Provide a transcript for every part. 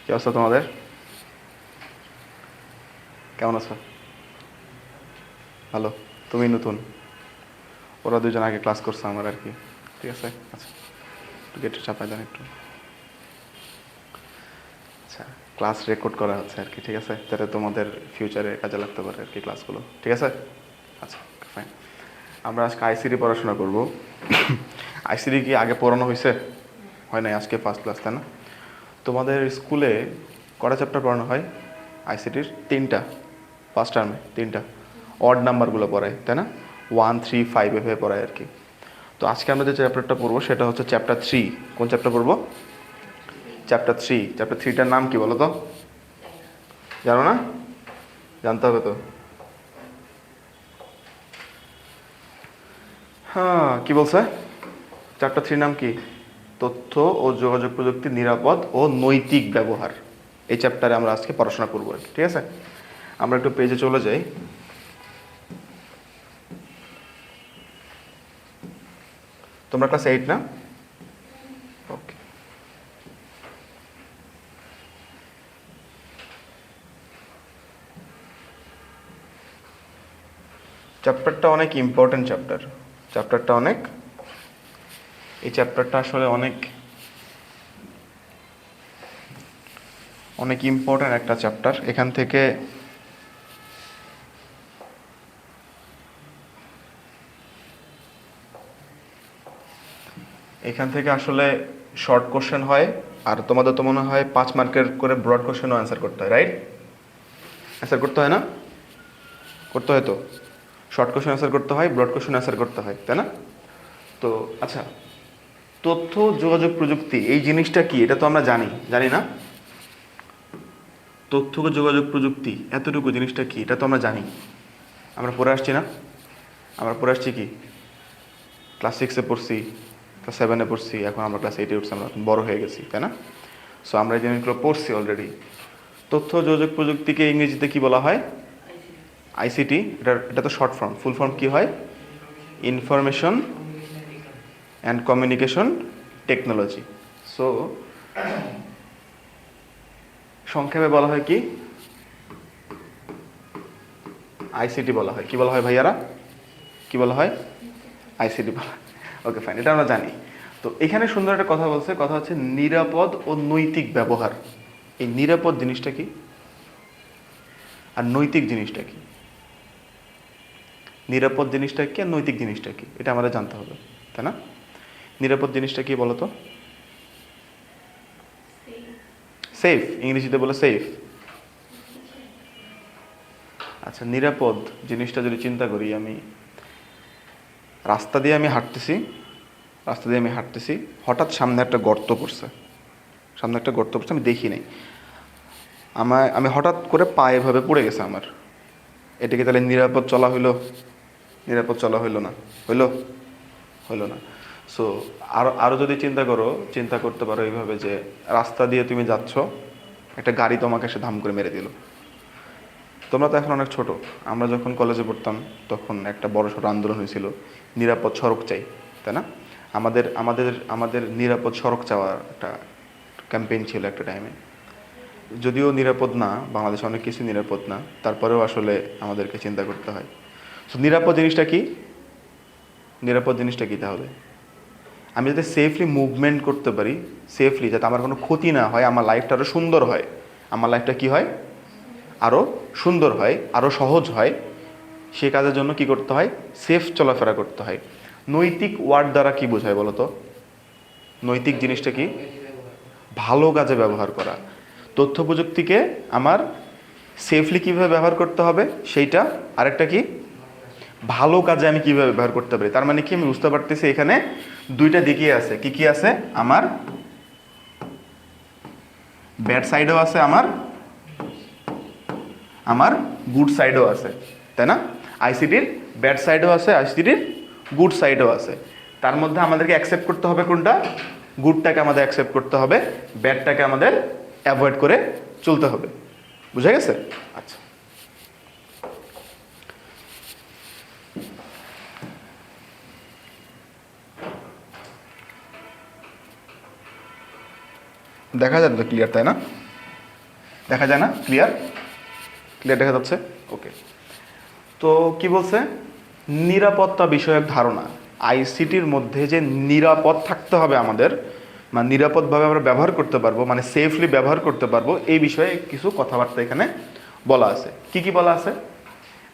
কি অবস্থা তোমাদের? কেমন আছো? ভালো। তুমি নতুন, ওরা দুজন আগে ক্লাস করছে আমার আর কি। ঠিক আছে, আচ্ছা একটু গেটে চাপাই দেন একটু। আচ্ছা, ক্লাস রেকর্ড করা হচ্ছে আর কি, ঠিক আছে, যাতে তোমাদের ফিউচারে কাজে লাগতে পারে আর কি ক্লাসগুলো, ঠিক আছে? আচ্ছা, ফাইন। আমরা আজকে আইসিডি পড়াশোনা করব। আইসিডি কি আগে পড়ানো হয়েছে? হয় নাই, আজকে ফার্স্ট ক্লাস, তাই না? তোমাদের স্কুলে কটা চ্যাপ্টার পড়ানো হয় আইসিটির? তিনটা। ফার্স্ট টার্মে তিনটা। অড নাম্বারগুলো পড়ায়, তাই না? 1, 3, 5 এভাবে পড়ায় আর কি। তো আজকে আমরা যে চ্যাপ্টারটা পড়বো সেটা হচ্ছে চ্যাপ্টার 3। কোন চ্যাপ্টার পড়বো? চ্যাপ্টার 3। চ্যাপ্টার 3টার নাম কি বলো তো? জানো না? জানতে হবে তো। হ্যাঁ, কি বলছে? চ্যাপ্টার 3 নাম কি? তথ্য ও যোগাযোগ প্রযুক্তির নিরাপদ ও নৈতিক ব্যবহার। এই চ্যাপ্টারে আমরা আজকে পড়াশোনা করবো আর কি, ঠিক আছে? আমরা একটু পেজে চলে যাই। তোমরা ক্লাস 8 না? ওকে। চ্যাপ্টারটা অনেক ইম্পর্টেন্ট চ্যাপ্টার। চ্যাপ্টারটা অনেক, এই চ্যাপ্টারটা আসলে অনেক অনেক ইম্পর্টেন্ট একটা চ্যাপ্টার। এখান থেকে আসলে শর্ট কোশ্চেন হয়, আর তোমাদের তো মনে হয় 5 মার্কের করে ব্রড কোশ্চেনও অ্যান্সার করতে হয়, রাইট? অ্যান্সার করতে হয় না? করতে হয় তো। শর্ট কোশ্চেন অ্যান্সার করতে হয়, ব্রড কোশ্চেন অ্যান্সার করতে হয়, তাই না? তো আচ্ছা, তথ্য যোগাযোগ প্রযুক্তি এই জিনিসটা কি এটা তো আমরা জানি, জানি না? তথ্য যোগাযোগ প্রযুক্তি এতটুকু জিনিসটা কি এটা তো আমরা জানি, আমরা পড়ে আসছি না? আমরা পড়ে আসছি কি? ক্লাস 6-এ পড়ছি, ক্লাস 7-এ পড়ছি, এখন আমরা ক্লাস 8-এ উঠছি, আমরা বড় হয়ে গেছি, তাই না? সো আমরা এই জিনিসগুলো পড়ছি অলরেডি। তথ্য যোগাযোগ প্রযুক্তিকে ইংরেজিতে কি বলা হয়? আইসিটি। এটা তো শর্ট ফর্ম। ফুল ফর্ম কি হয়? Information and communication technology. So সংক্ষেপে বলা হয় কি? আইসিটি বলা হয়। কি বলা হয় ভাইয়ারা? কি বলা হয়? আইসিটি বলা হয়। ওকে, ফাইন, এটা আমরা জানি। তো এখানে সুন্দর একটা কথা বলছে, কথা হচ্ছে নিরাপদ ও নৈতিক ব্যবহার। এই নিরাপদ জিনিসটা কি আর নৈতিক জিনিসটা কি? নিরাপদ জিনিসটা কি আর নৈতিক জিনিসটা কি এটা আমাদের জানতে হবে, তাই না? নিরাপদ জিনিসটা কি বলো তো? সেফ, ইংরেজিতে বলে সেফ। আচ্ছা, নিরাপদ জিনিসটা যদি চিন্তা করি, আমি রাস্তা দিয়ে হাঁটতেছি, হঠাৎ সামনে একটা গর্ত পড়ছে, আমি দেখি নাই, আমি হঠাৎ করে পা এভাবে পড়ে গেছে আমার। এটা কি তাহলে নিরাপদ চলা হইলো? নিরাপদ চলা হইলো না। হইলো? হইলো না। সো আরও যদি চিন্তা করতে পারো এইভাবে যে রাস্তা দিয়ে তুমি যাচ্ছ, একটা গাড়ি তোমাকে এসে ধাম করে মেরে দিল। তোমরা তো এখন অনেক ছোট, আমরা যখন কলেজে পড়তাম তখন একটা বড় সড়ো আন্দোলন হয়েছিল, নিরাপদ সড়ক চাই, তাই না? আমাদের আমাদের আমাদের নিরাপদ সড়ক চাওয়ার একটা ক্যাম্পেইন ছিল একটা টাইমে। যদিও নিরাপদ না, বাংলাদেশে অনেক কিছু নিরাপদ না, তারপরেও আসলে আমাদেরকে চিন্তা করতে হয়। সো নিরাপদ জিনিসটা কি? নিরাপদ জিনিসটা কি তাহলে? আমি যাতে সেফলি মুভমেন্ট করতে পারি, সেফলি, যাতে আমার কোনো ক্ষতি না হয়, আমার লাইফটা আরও সুন্দর হয়। আমার লাইফটা কি হয়? আরও সুন্দর হয়, আরও সহজ হয়। সে কাজের জন্য কি করতে হয়? সেফ চলাফেরা করতে হয়। নৈতিক ওয়ার্ড দ্বারা কি বোঝায় বলো তো? নৈতিক জিনিসটা কি? ভালো কাজে ব্যবহার করা। তথ্য প্রযুক্তিকে আমার সেফলি কীভাবে ব্যবহার করতে হবে সেইটা। আরেকটা কি? ভালো কাজে আমি কীভাবে ব্যবহার করতে পারি। তার মানে কি, আমি বুঝতে পারতেছি এখানে দুইটা দিকই আছে। কি কি আছে? আমার ব্যাড সাইডও আছে, আমার গুড সাইডও আছে, তাই না? আইসিটির ব্যাড সাইডও আছে, আইসিটির গুড সাইডও আছে। তার মধ্যে আমাদেরকে অ্যাকসেপ্ট করতে হবে কোনটা? গুডটাকে আমাদের অ্যাকসেপ্ট করতে হবে, ব্যাডটাকে আমাদের অ্যাভয়েড করে চলতে হবে। বুঝা গেছে? আচ্ছা, দেখা যাবে তো ক্লিয়ার, তাই না? দেখা যায় না? ক্লিয়ার দেখা যাচ্ছে? ওকে। তো কি বলছে? নিরাপত্তা বিষয়ক ধারণা, আইসিটির মধ্যে যে নিরাপদ থাকতে হবে আমাদের, মানে নিরাপদভাবে আমরা ব্যবহার করতে পারবো, মানে সেফলি ব্যবহার করতে পারবো, এই বিষয়ে কিছু কথাবার্তা এখানে বলা আছে। কি কি বলা আছে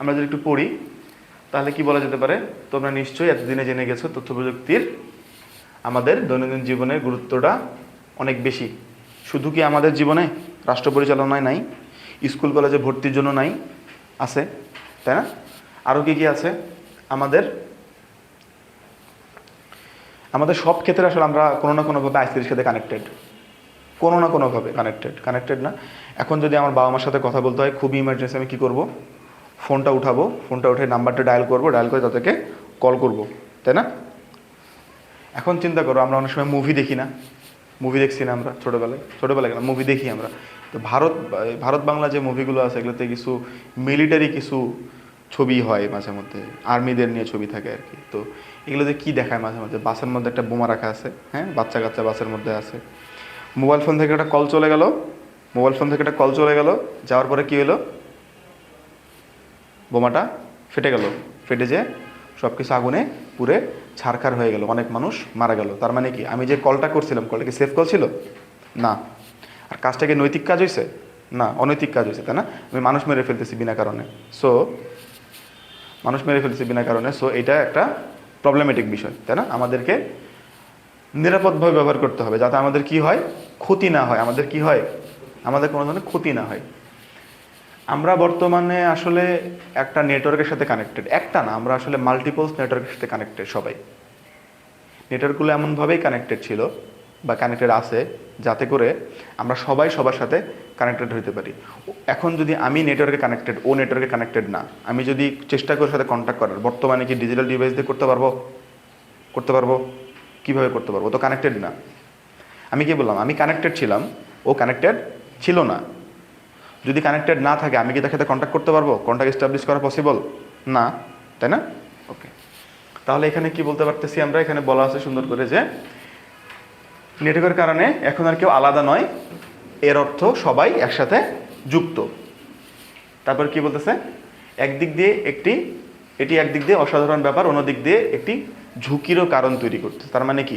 আমরা যদি একটু পড়ি তাহলে কি বলা যেতে পারে? তোমরা নিশ্চয়ই এতদিনে জেনে গেছো তথ্য প্রযুক্তির আমাদের দৈনন্দিন জীবনের গুরুত্বটা অনেক বেশি। শুধু কি আমাদের জীবনে, রাষ্ট্র পরিচালনায় নাই, স্কুল কলেজে ভর্তির জন্য নাই, আছে, তাই না? আরও কি কি আছে? আমাদের আমাদের সব ক্ষেত্রে আসলে আমরা কোনো না কোনোভাবে আইসিটির সাথে কানেক্টেড, কোনো না কোনোভাবে কানেক্টেড না। এখন যদি আমার বাবা মার সাথে কথা বলতে হয়, খুবই ইমার্জেন্সি, আমি কী করবো? ফোনটা উঠাবো, ফোনটা উঠে নাম্বারটা ডায়াল করবো, ডায়াল করে তাদেরকে কল করব, তাই না? এখন চিন্তা করো, আমরা অনেক সময় মুভি দেখি না? মুভি দেখছি না আমরা ছোটোবেলায় কেন মুভি দেখি আমরা? তো ভারত বাংলা যে মুভিগুলো আছে এগুলোতে কিছু মিলিটারি কিছু ছবি হয় মাঝে মধ্যে, আর্মিদের নিয়ে ছবি থাকে আর কি। তো এগুলোতে কী দেখায় মাঝে মধ্যে? বাসের মধ্যে একটা বোমা রাখা আছে, হ্যাঁ, বাচ্চা কাচ্চা বাসের মধ্যে আছে, মোবাইল ফোন থেকে একটা কল চলে গেল, যাওয়ার পরে কী হলো? বোমাটা ফেটে গেল, ফেটে যে সব কিছু আগুনে পুড়ে ছারখার হয়ে গেল, অনেক মানুষ মারা গেল। তার মানে কি, আমি যে কলটা করছিলাম, কলটা কি সেফ কল ছিল? না। আর কাজটা কি নৈতিক কাজ হয়েছে? না, অনৈতিক কাজ হয়েছে, তাই না? আমি মানুষ মেরে ফেলতেছি বিনা কারণে। সো এটা একটা প্রবলেমেটিক বিষয়, তাই না? আমাদেরকে নিরাপদভাবে ব্যবহার করতে হবে, যাতে আমাদের কি হয়? ক্ষতি না হয়। আমাদের কোনো ধরনের ক্ষতি না হয়। আমরা বর্তমানে আসলে একটা নেটওয়ার্কের সাথে কানেক্টেড, একটা না, আমরা আসলে মাল্টিপলস নেটওয়ার্কের সাথে কানেক্টেড। সবাই নেটওয়ার্কগুলো এমনভাবেই কানেক্টেড ছিল বা কানেক্টেড আছে যাতে করে আমরা সবাই সবার সাথে কানেক্টেড হতে পারি। এখন যদি আমি নেটওয়ার্কে কানেক্টেড, ও নেটওয়ার্কে কানেক্টেড না, আমি যদি চেষ্টা করি সাথে কন্ট্যাক্ট করার, বর্তমানে কি ডিজিটাল ডিভাইস দিয়ে করতে পারবো? কীভাবে করতে পারবো? তো কানেক্টেড না। আমি কি বললাম? আমি কানেক্টেড ছিলাম, ও কানেক্টেড ছিল না। যদি কানেক্টেড না থাকে, আমি কি তার সাথে কন্ট্যাক্ট করতে পারবো? কন্ট্যাক্ট এস্টাবলিশ করা পসিবল না, তাই না? ওকে। তাহলে এখানে কি বলতে পারতেছি আমরা? এখানে বলা আছে সুন্দর করে যে নেটওয়ার্কের কারণে এখন আর কেউ আলাদা নয়, এর অর্থ সবাই একসাথে যুক্ত। তারপর কি বলতেছে? একদিক দিয়ে এটি একদিক দিয়ে অসাধারণ ব্যাপার, অন্য দিক দিয়ে একটি ঝুঁকিরও কারণ তৈরি করতে। তার মানে কি,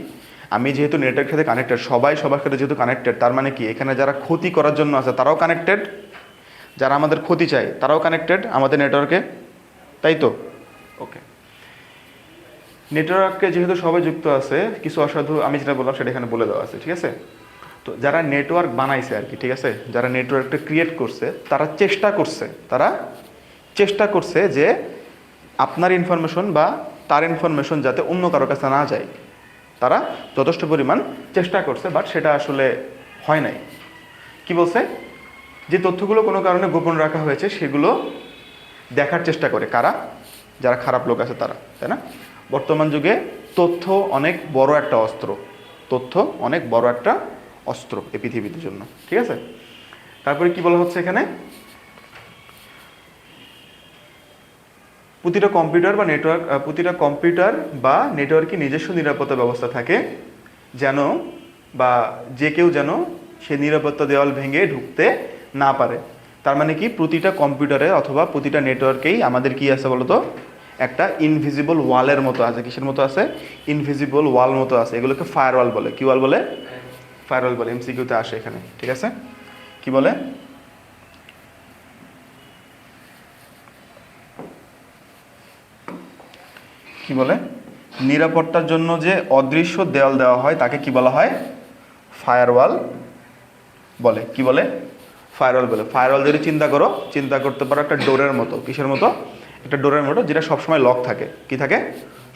আমি যেহেতু নেটওয়ার্কের সাথে কানেক্টেড, সবাই সবার সাথে যেহেতু কানেক্টেড, তার মানে কি, এখানে যারা ক্ষতি করার জন্য আছে তারাও কানেক্টেড, যারা আমাদের ক্ষতি চায় তারাও কানেক্টেড আমাদের নেটওয়ার্কে, তাই তো? ওকে। নেটওয়ার্কে যেহেতু সবাই যুক্ত আছে, কিছু অসাধু, আমি যেটা বললাম সেটা এখানে বলে দেওয়া আছে, ঠিক আছে? তো যারা নেটওয়ার্ক বানাইছে আর কি, ঠিক আছে, যারা নেটওয়ার্কটা ক্রিয়েট করছে, তারা চেষ্টা করছে যে আপনার ইনফরমেশন বা তার ইনফরমেশন যাতে অন্য কারো কাছে না যায়, তারা যথেষ্ট পরিমাণ চেষ্টা করছে, বাট সেটা আসলে হয় নাই। কি বলছে? যে তথ্যগুলো কোনো কারণে গোপন রাখা হয়েছে সেগুলো দেখার চেষ্টা করে কারা? যারা খারাপ লোক আছে তারা, তাই না? বর্তমান যুগে তথ্য অনেক বড় একটা অস্ত্র এই পৃথিবীর জন্য, ঠিক আছে? তারপরে কি বলা হচ্ছে এখানে? প্রতিটা কম্পিউটার বা নেটওয়ার্কে নিজস্ব নিরাপত্তা ব্যবস্থা থাকে, যেন বা যে কেউ যেন সে নিরাপত্তা দেওয়াল ভেঙে ঢুকতে না পারে। তার মানে কি, প্রতিটা কম্পিউটারে অথবা প্রতিটা নেটওয়ার্কেই আমাদের কি আছে বলতো? একটা ইনভিজিবল ওয়ালের মতো আছে। কিসের মতো আছে? ইনভিজিবল ওয়াল মতো আছে। এগুলোকে ফায়ারওয়াল বলে। কি ওয়াল বলে? ফায়ারওয়াল বলে। এমসিকিউতে আসে এখানে, ঠিক আছে? কি বলে? নিরাপত্তার জন্য যে অদৃশ্য দেওয়াল দেওয়া হয় তাকে কি বলা হয়? ফায়ারওয়াল বলে। কি বলে? ফায়ারওয়াল বলে। ফায়ারওয়াল যদি চিন্তা করতে পারো একটা ডোরের মতো। কিসের মতো? একটা ডোরের মতো, যেটা সবসময় লক থাকে। কি থাকে?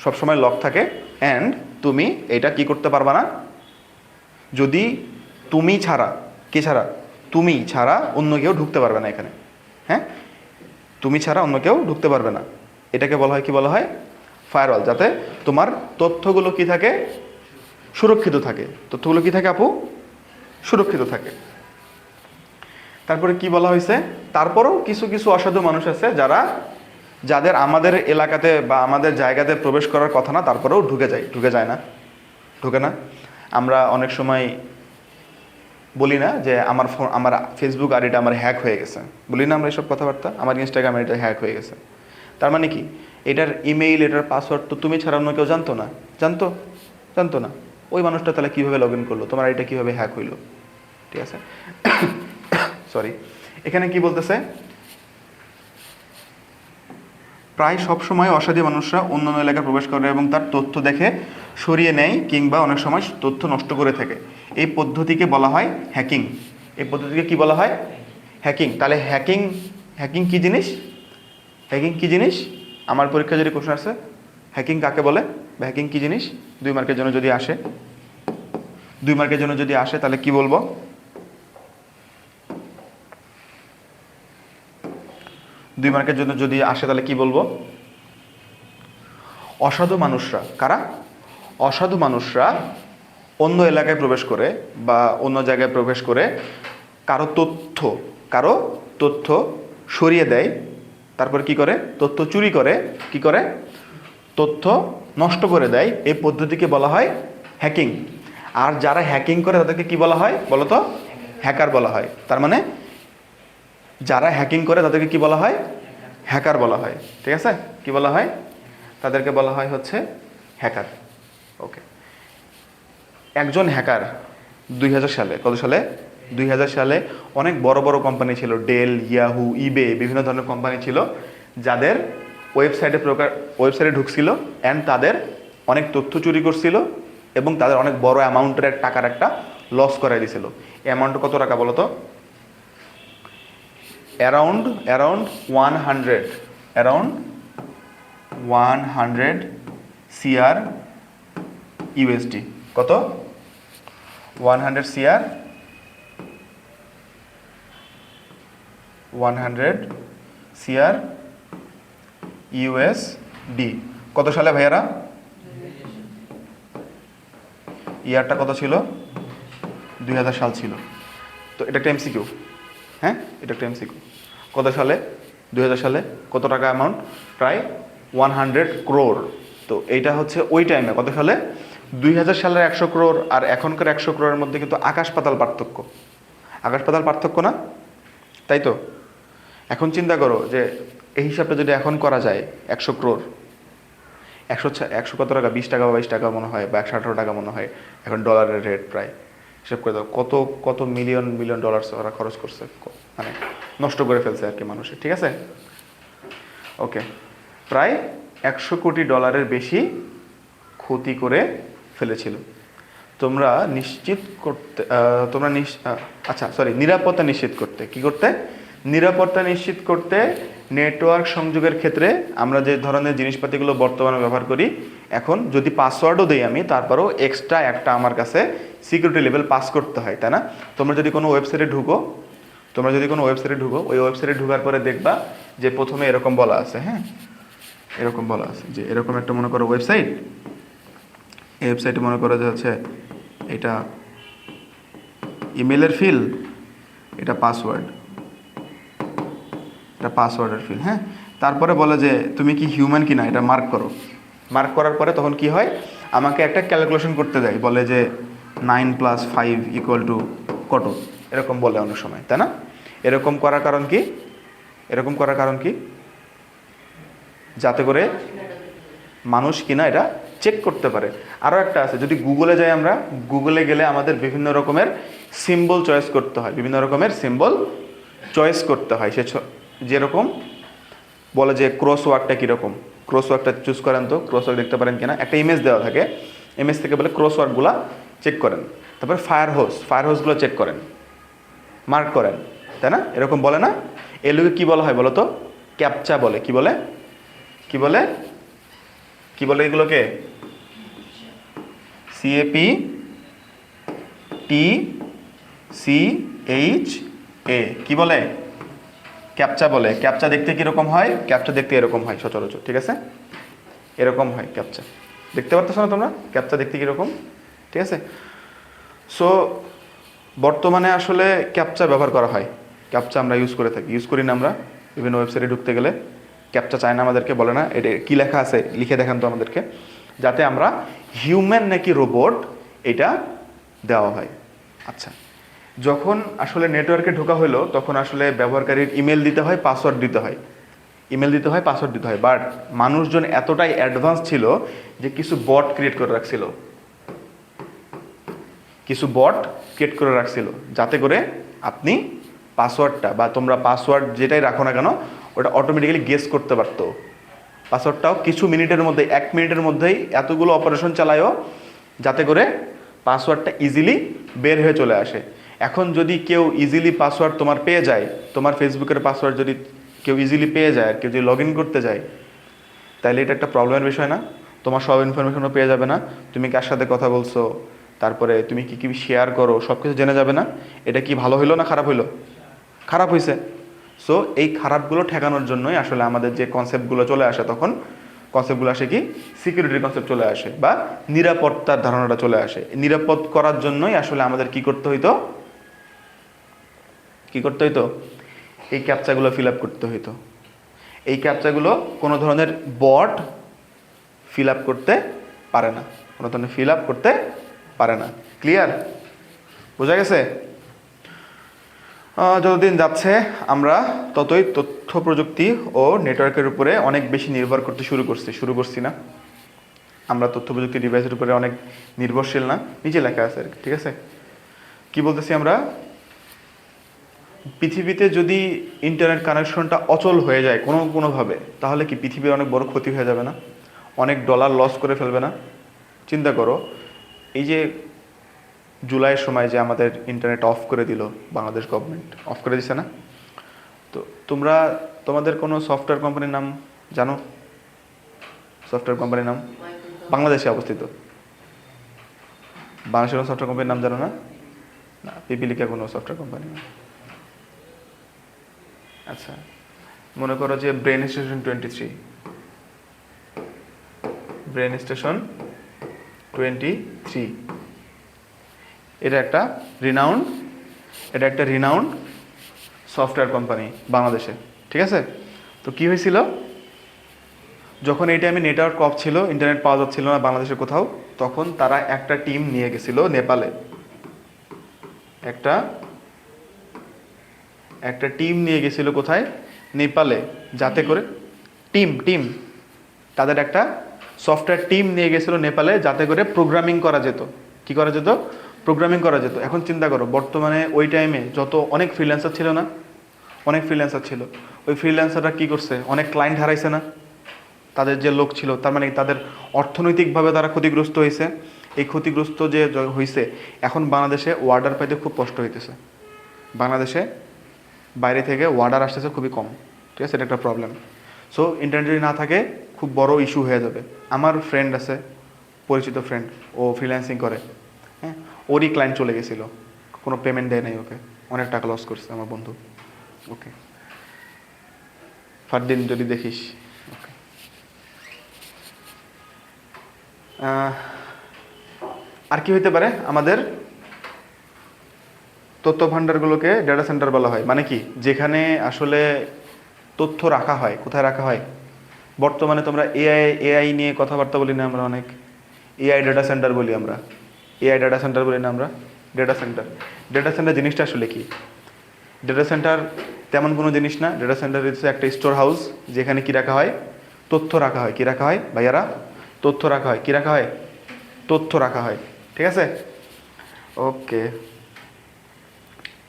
সবসময় লক থাকে। অ্যান্ড তুমি এটা কি করতে পারবা না, যদি তুমি ছাড়া অন্য কেউ ঢুকতে পারবে না এখানে। হ্যাঁ, তুমি ছাড়া অন্য কেউ ঢুকতে পারবে না। এটাকে বলা হয়, কি বলা হয়? ফায়ারওয়াল। যাতে তোমার তথ্যগুলো কি থাকে? সুরক্ষিত থাকে। তথ্যগুলো কি থাকে আপু? সুরক্ষিত থাকে। তারপরে কি বলা হয়েছে? তারপরও কিছু অসাধু মানুষ আছে যাদের আমাদের এলাকাতে বা আমাদের জায়গাতে প্রবেশ করার কথা না, তারপরেও ঢুকে যায় না? আমরা অনেক সময় বলি না যে আমার ফোন, আমার ফেসবুক আইডিটা আমার হ্যাক হয়ে গেছে, বলি না আমরা এসব কথাবার্তা, আমার ইনস্টাগ্রাম আইডিটা হ্যাক হয়ে গেছে। তার মানে কি, এটার ইমেইল, এটার পাসওয়ার্ড তো তুমি ছাড়া অন্য কেউ জানতো না, জানতো? জানতো না। ওই মানুষটা তাহলে কীভাবে লগ ইন করলো, তোমার আইডিটা কীভাবে হ্যাক হইলো? ঠিক আছে, সরি। এখানে কি বলতেছে, প্রায় সবসময় অসাধু মানুষরা অন্য এলাকায় প্রবেশ করে এবং তার তথ্য দেখে সরিয়ে নেয় কিংবা অনেক সময় তথ্য নষ্ট করে থাকে। এই পদ্ধতিকে বলা হয় হ্যাকিং। এই পদ্ধতিকে কি বলা হয়? হ্যাকিং। তাহলে হ্যাকিং, হ্যাকিং কী জিনিস? হ্যাকিং কী জিনিস? আমার পরীক্ষা যদি কোশ্চেন আসে হ্যাকিং কাকে বলে বা হ্যাকিং কী জিনিস, 2 মার্কের জন্য যদি আসে, 2 মার্কের জন্য যদি আসে তাহলে কি বলবো? 2 মার্কের জন্য যদি আসে তাহলে কি বলবো? অসাধু মানুষরা। কারা? অসাধু মানুষরা অন্য এলাকায় প্রবেশ করে বা অন্য জায়গায় প্রবেশ করে কারো তথ্য সরিয়ে দেয়, তারপর কি করে? তথ্য চুরি করে, কি করে? তথ্য নষ্ট করে দেয়। এই পদ্ধতিকে বলা হয় হ্যাকিং। আর যারা হ্যাকিং করে তাদেরকে কি বলা হয় বলো তো? হ্যাকার বলা হয়। তার মানে যারা হ্যাকিং করে তাদেরকে কি বলা হয়? হ্যাকার বলা হয়। ঠিক আছে, কি বলা হয়? তাদেরকে বলা হয় হচ্ছে হ্যাকার। ওকে। একজন হ্যাকার 2000 সালে, কত সালে? 2000 সালে অনেক বড় বড় কোম্পানি ছিল, ডেল, ইয়াহু, ইবে, বিভিন্ন ধরনের কোম্পানি ছিল যাদের ওয়েবসাইটে ঢুকছিল অ্যান্ড তাদের অনেক তথ্য চুরি করছিল এবং তাদের অনেক বড় অ্যামাউন্টের টাকার একটা লস করাই দিয়েছিল। অ্যামাউন্ট কত টাকা বলো তো? Around 100 CR USD. কত? 100 CR 100 CR ইউএসডি। কত সালে ভাইয়ারা? ইয়ারটা কত ছিল? 2000 সাল ছিল। তো এটা একটা এমসিকিউ। হ্যাঁ, এটা একটা এমসিকিউ। কত সালে? 2000 সালে। কত টাকা অ্যামাউন্ট? প্রায় 100 crore। তো এইটা হচ্ছে ওই টাইমে, কত সালে? 2000 সালের 100 crore আর এখনকার 100 crore কিন্তু আকাশ পাতাল পার্থক্য। আকাশ পাতাল পার্থক্য না? তাই তো। এখন চিন্তা করো যে এই হিসাবটা যদি এখন করা যায়, 100 crore, 100 কত টাকা? 20 টাকা বা 22 টাকা মনে হয়, বা 118 টাকা মনে হয় এখন ডলারের রেট। প্রায় হিসাব করে দাও কত কত মিলিয়ন ডলার ওরা খরচ করছে, মানে নষ্ট করে ফেলছে আর কি মানুষের। ঠিক আছে, ওকে। প্রায় 100 কোটি ডলারের বেশি ক্ষতি করে ফেলেছিল। তোমরা নিশ্চিত করতে আচ্ছা সরি, নিরাপত্তা নিশ্চিত করতে কি করতে? নিরাপত্তা নিশ্চিত করতে নেটওয়ার্ক সংযোগের ক্ষেত্রে আমরা যে ধরনের জিনিসপাতিগুলো বর্তমানে ব্যবহার করি, এখন যদি পাসওয়ার্ডও দেই আমি, তারপরেও এক্সট্রা একটা আমার কাছে সিকিউরিটি লেভেল পাস করতে হয়, তাই না? তোমরা যদি কোনো ওয়েবসাইটে ঢুকো, ওই ওয়েবসাইটে ঢোকার পরে দেখবা যে প্রথমে এরকম বলা আছে, হ্যাঁ, এরকম বলা আছে যে এরকম একটা মনে করো ওয়েবসাইট, এই ওয়েবসাইটে মনে করো যে হচ্ছে এটা ইমেলের ফিল, এটা পাসওয়ার্ডের ফিল, হ্যাঁ। তারপরে বলে যে তুমি কি হিউম্যান কিনা এটা মার্ক করো। মার্ক করার পরে তখন কি হয়, আমাকে একটা ক্যালকুলেশন করতে দেয়, বলে যে 9 + 5 = কত, এরকম বলে অনেক সময়, তাই না? এরকম করার কারণ কি? যাতে করে মানুষ কিনা এটা চেক করতে পারে। আরও একটা আছে, যদি গুগলে যাই আমরা, গুগলে গেলে আমাদের বিভিন্ন রকমের সিম্বল চয়েস করতে হয়। সে যেরকম বলে যে ক্রসওয়ার্কটা কীরকম, ক্রসওয়ার্কটা চুজ করেন, তো ক্রসওয়ার্ক দেখতে পারেন কিনা, একটা ইমেজ দেওয়া থাকে, ইমেজ থেকে বলে ক্রসওয়ার্কগুলো চেক করেন। তারপরে ফায়ার হোসগুলো চেক করেন, মার্ক করেন, তাই না? এরকম বলে না? এগুলোকে কী বলা হয় বলো তো? ক্যাপচা বলে। কি বলে এগুলোকে? CAPTCHA কি বলে? ক্যাপচা বলে। ক্যাপচা দেখতে কীরকম হয়? ক্যাপচা দেখতে এরকম হয় সচরাচর, ঠিক আছে? এরকম হয় ক্যাপচা, দেখতে পারতেছো না তোমরা ক্যাপচা দেখতে কীরকম? ঠিক আছে। সো বর্তমানে আসলে ক্যাপচা ব্যবহার করা হয়, ক্যাপচা আমরা ইউজ করি না আমরা বিভিন্ন ওয়েবসাইটে ঢুকতে গেলে ক্যাপচা চায় না আমাদেরকে, বলে না এটা কী লেখা আছে লিখে দেখান তো আমাদেরকে, যাতে আমরা হিউম্যান নাকি রোবট এটা দেওয়া হয়। আচ্ছা, যখন আসলে নেটওয়ার্কে ঢোকা হলো তখন আসলে ব্যবহারকারীর ইমেল দিতে হয়, পাসওয়ার্ড দিতে হয়, ইমেল দিতে হয়, পাসওয়ার্ড দিতে হয়। বাট মানুষজন এতটাই অ্যাডভান্স ছিল যে কিছু বট ক্রিয়েট করে রাখছিল, কিছু বট ক্রিয়েট করে রাখছিল যাতে করে আপনি পাসওয়ার্ডটা বা তোমরা পাসওয়ার্ড যেটাই রাখো না কেন ওটা অটোমেটিক্যালি গেস করতে পারতো। পাসওয়ার্ডটাও কিছু মিনিটের মধ্যে, 1 মিনিটের মধ্যেই এতগুলো অপারেশন চালায়ও যাতে করে পাসওয়ার্ডটা ইজিলি বের হয়ে চলে আসে। এখন যদি কেউ ইজিলি পাসওয়ার্ড তোমার পেয়ে যায়, তোমার ফেসবুকের পাসওয়ার্ড যদি কেউ ইজিলি পেয়ে যায়, কেউ যদি লগ ইন করতে যায়, তাহলে এটা একটা প্রবলেমের বিষয় না? তোমার সব ইনফরমেশনও পেয়ে যাবে না, তুমি কার সাথে কথা বলছো, তারপরে তুমি কী কী শেয়ার করো সব কিছু জেনে যাবে না? এটা কি ভালো হইলো না খারাপ হইলো? খারাপ হয়েছে। সো এই খারাপগুলো ঠেকানোর জন্যই আসলে আমাদের যে কনসেপ্টগুলো চলে আসে, তখন কনসেপ্টগুলো আসে কি সিকিউরিটির কনসেপ্ট চলে আসে বা নিরাপত্তার ধারণাটা চলে আসে। নিরাপদ করার জন্যই আসলে আমাদের কি করতে হইতো, এই ক্যাপচাগুলো ফিল আপ করতে হইতো। এই ক্যাপচাগুলো কোনো ধরনের বট ফিল আপ করতে পারে না, কোনো ধরনের ফিল আপ করতে পারে না। ক্লিয়ার? বোঝা গেছে? যতদিন যাচ্ছে আমরা ততই তথ্য প্রযুক্তি ও নেটওয়ার্কের উপরে অনেক বেশি নির্ভর করতে শুরু করছি না? আমরা তথ্য প্রযুক্তি ডিভাইসের উপরে অনেক নির্ভরশীল না? নিচে লেখা আছে, ঠিক আছে? কি বলতেছি আমরা? পৃথিবীতে যদি ইন্টারনেট কানেকশনটা অচল হয়ে যায় কোনোভাবে, তাহলে কি পৃথিবীর অনেক বড় ক্ষতি হয়ে যাবে না? অনেক ডলার লস করে ফেলবে না? চিন্তা করো, এই যে জুলাইয়ের সময় যে আমাদের ইন্টারনেট অফ করে দিল, বাংলাদেশ গভর্নমেন্ট অফ করে দিছে না? তো তোমাদের কোনো সফটওয়্যার কোম্পানির নাম জানো? সফটওয়্যার কোম্পানির নাম বাংলাদেশে অবস্থিত, বাংলাদেশের কোনো সফটওয়্যার কোম্পানির নাম জানো না? না, পিপিলিকা কোনো সফটওয়্যার কোম্পানি না। আচ্ছা, মনে করো যে ব্রেন স্টেশন 23, ব্রেন স্টেশন 23 এটা একটা রিনাউন্ড সফটওয়্যার কোম্পানি বাংলাদেশে, ঠিক আছে? তো কি হয়েছিল, যখন এই টাইমে নেটওয়ার্ক অফ ছিল, ইন্টারনেট পাওয়া যাচ্ছিল না বাংলাদেশে কোথাও, তখন তারা একটা টিম নিয়ে গেছিল নেপালে, একটা টিম নিয়ে গেছিল কোথায়? নেপালে, যাতে করে টিম তাদের একটা সফটওয়্যার টিম নিয়ে গেছিল নেপালে, যাতে করে প্রোগ্রামিং করা যেত। কি করা যেত? প্রোগ্রামিং করা যেত। এখন চিন্তা করো, বর্তমানে ওই টাইমে অনেক ফ্রিল্যান্সার ছিল না? অনেক ফ্রিল্যান্সার ছিল। ওই ফ্রিল্যান্সাররা কি করছে? অনেক ক্লায়েন্ট হারাইছে না? তাদের যে লোক ছিল, তার মানে তাদের অর্থনৈতিকভাবে তারা ক্ষতিগ্রস্ত হয়েছে। এই ক্ষতিগ্রস্ত যে হয়েছে, এখন বাংলাদেশে অর্ডার পাইতে খুব কষ্ট হইতেছে। বাংলাদেশে বাইরে থেকে অর্ডার আসতেছে খুবই কম, ঠিক আছে? এটা একটা প্রবলেম। সো ইন্টারনেট যদি না থাকে খুব বড় ইস্যু হয়ে যাবে। আমার ফ্রেন্ড আছে, পরিচিত ফ্রেন্ড, ও ফ্রিল্যান্সিং করে, হ্যাঁ, ওরই ক্লায়েন্ট চলে গেছিলো, কোনো পেমেন্ট দেয় নাই ওকে, অনেক টাকা লস করছে আমার বন্ধু। ওকে, ফারদিন যদি দেখিস। ওকে, আর কি হইতে পারে? আমাদের তথ্য ভাণ্ডারগুলোকে ডেটা সেন্টার বলা হয়। মানে কি? যেখানে আসলে তথ্য রাখা হয়। কোথায় রাখা হয়? বর্তমানে তোমরা এআই নিয়ে কথাবার্তা বলি না আমরা অনেক? এআই ডেটা সেন্টার বলি আমরা, এআই ডেটা সেন্টার বলি না আমরা? ডেটা সেন্টার জিনিসটা আসলে কি? ডেটা সেন্টার তেমন কোনো জিনিস না। ডেটা সেন্টার হচ্ছে একটা স্টোর হাউস, যেখানে কি রাখা হয়? তথ্য রাখা হয়। কি রাখা হয় ভাইয়ারা? তথ্য রাখা হয়। কি রাখা হয়? তথ্য রাখা হয়, ঠিক আছে? ওকে,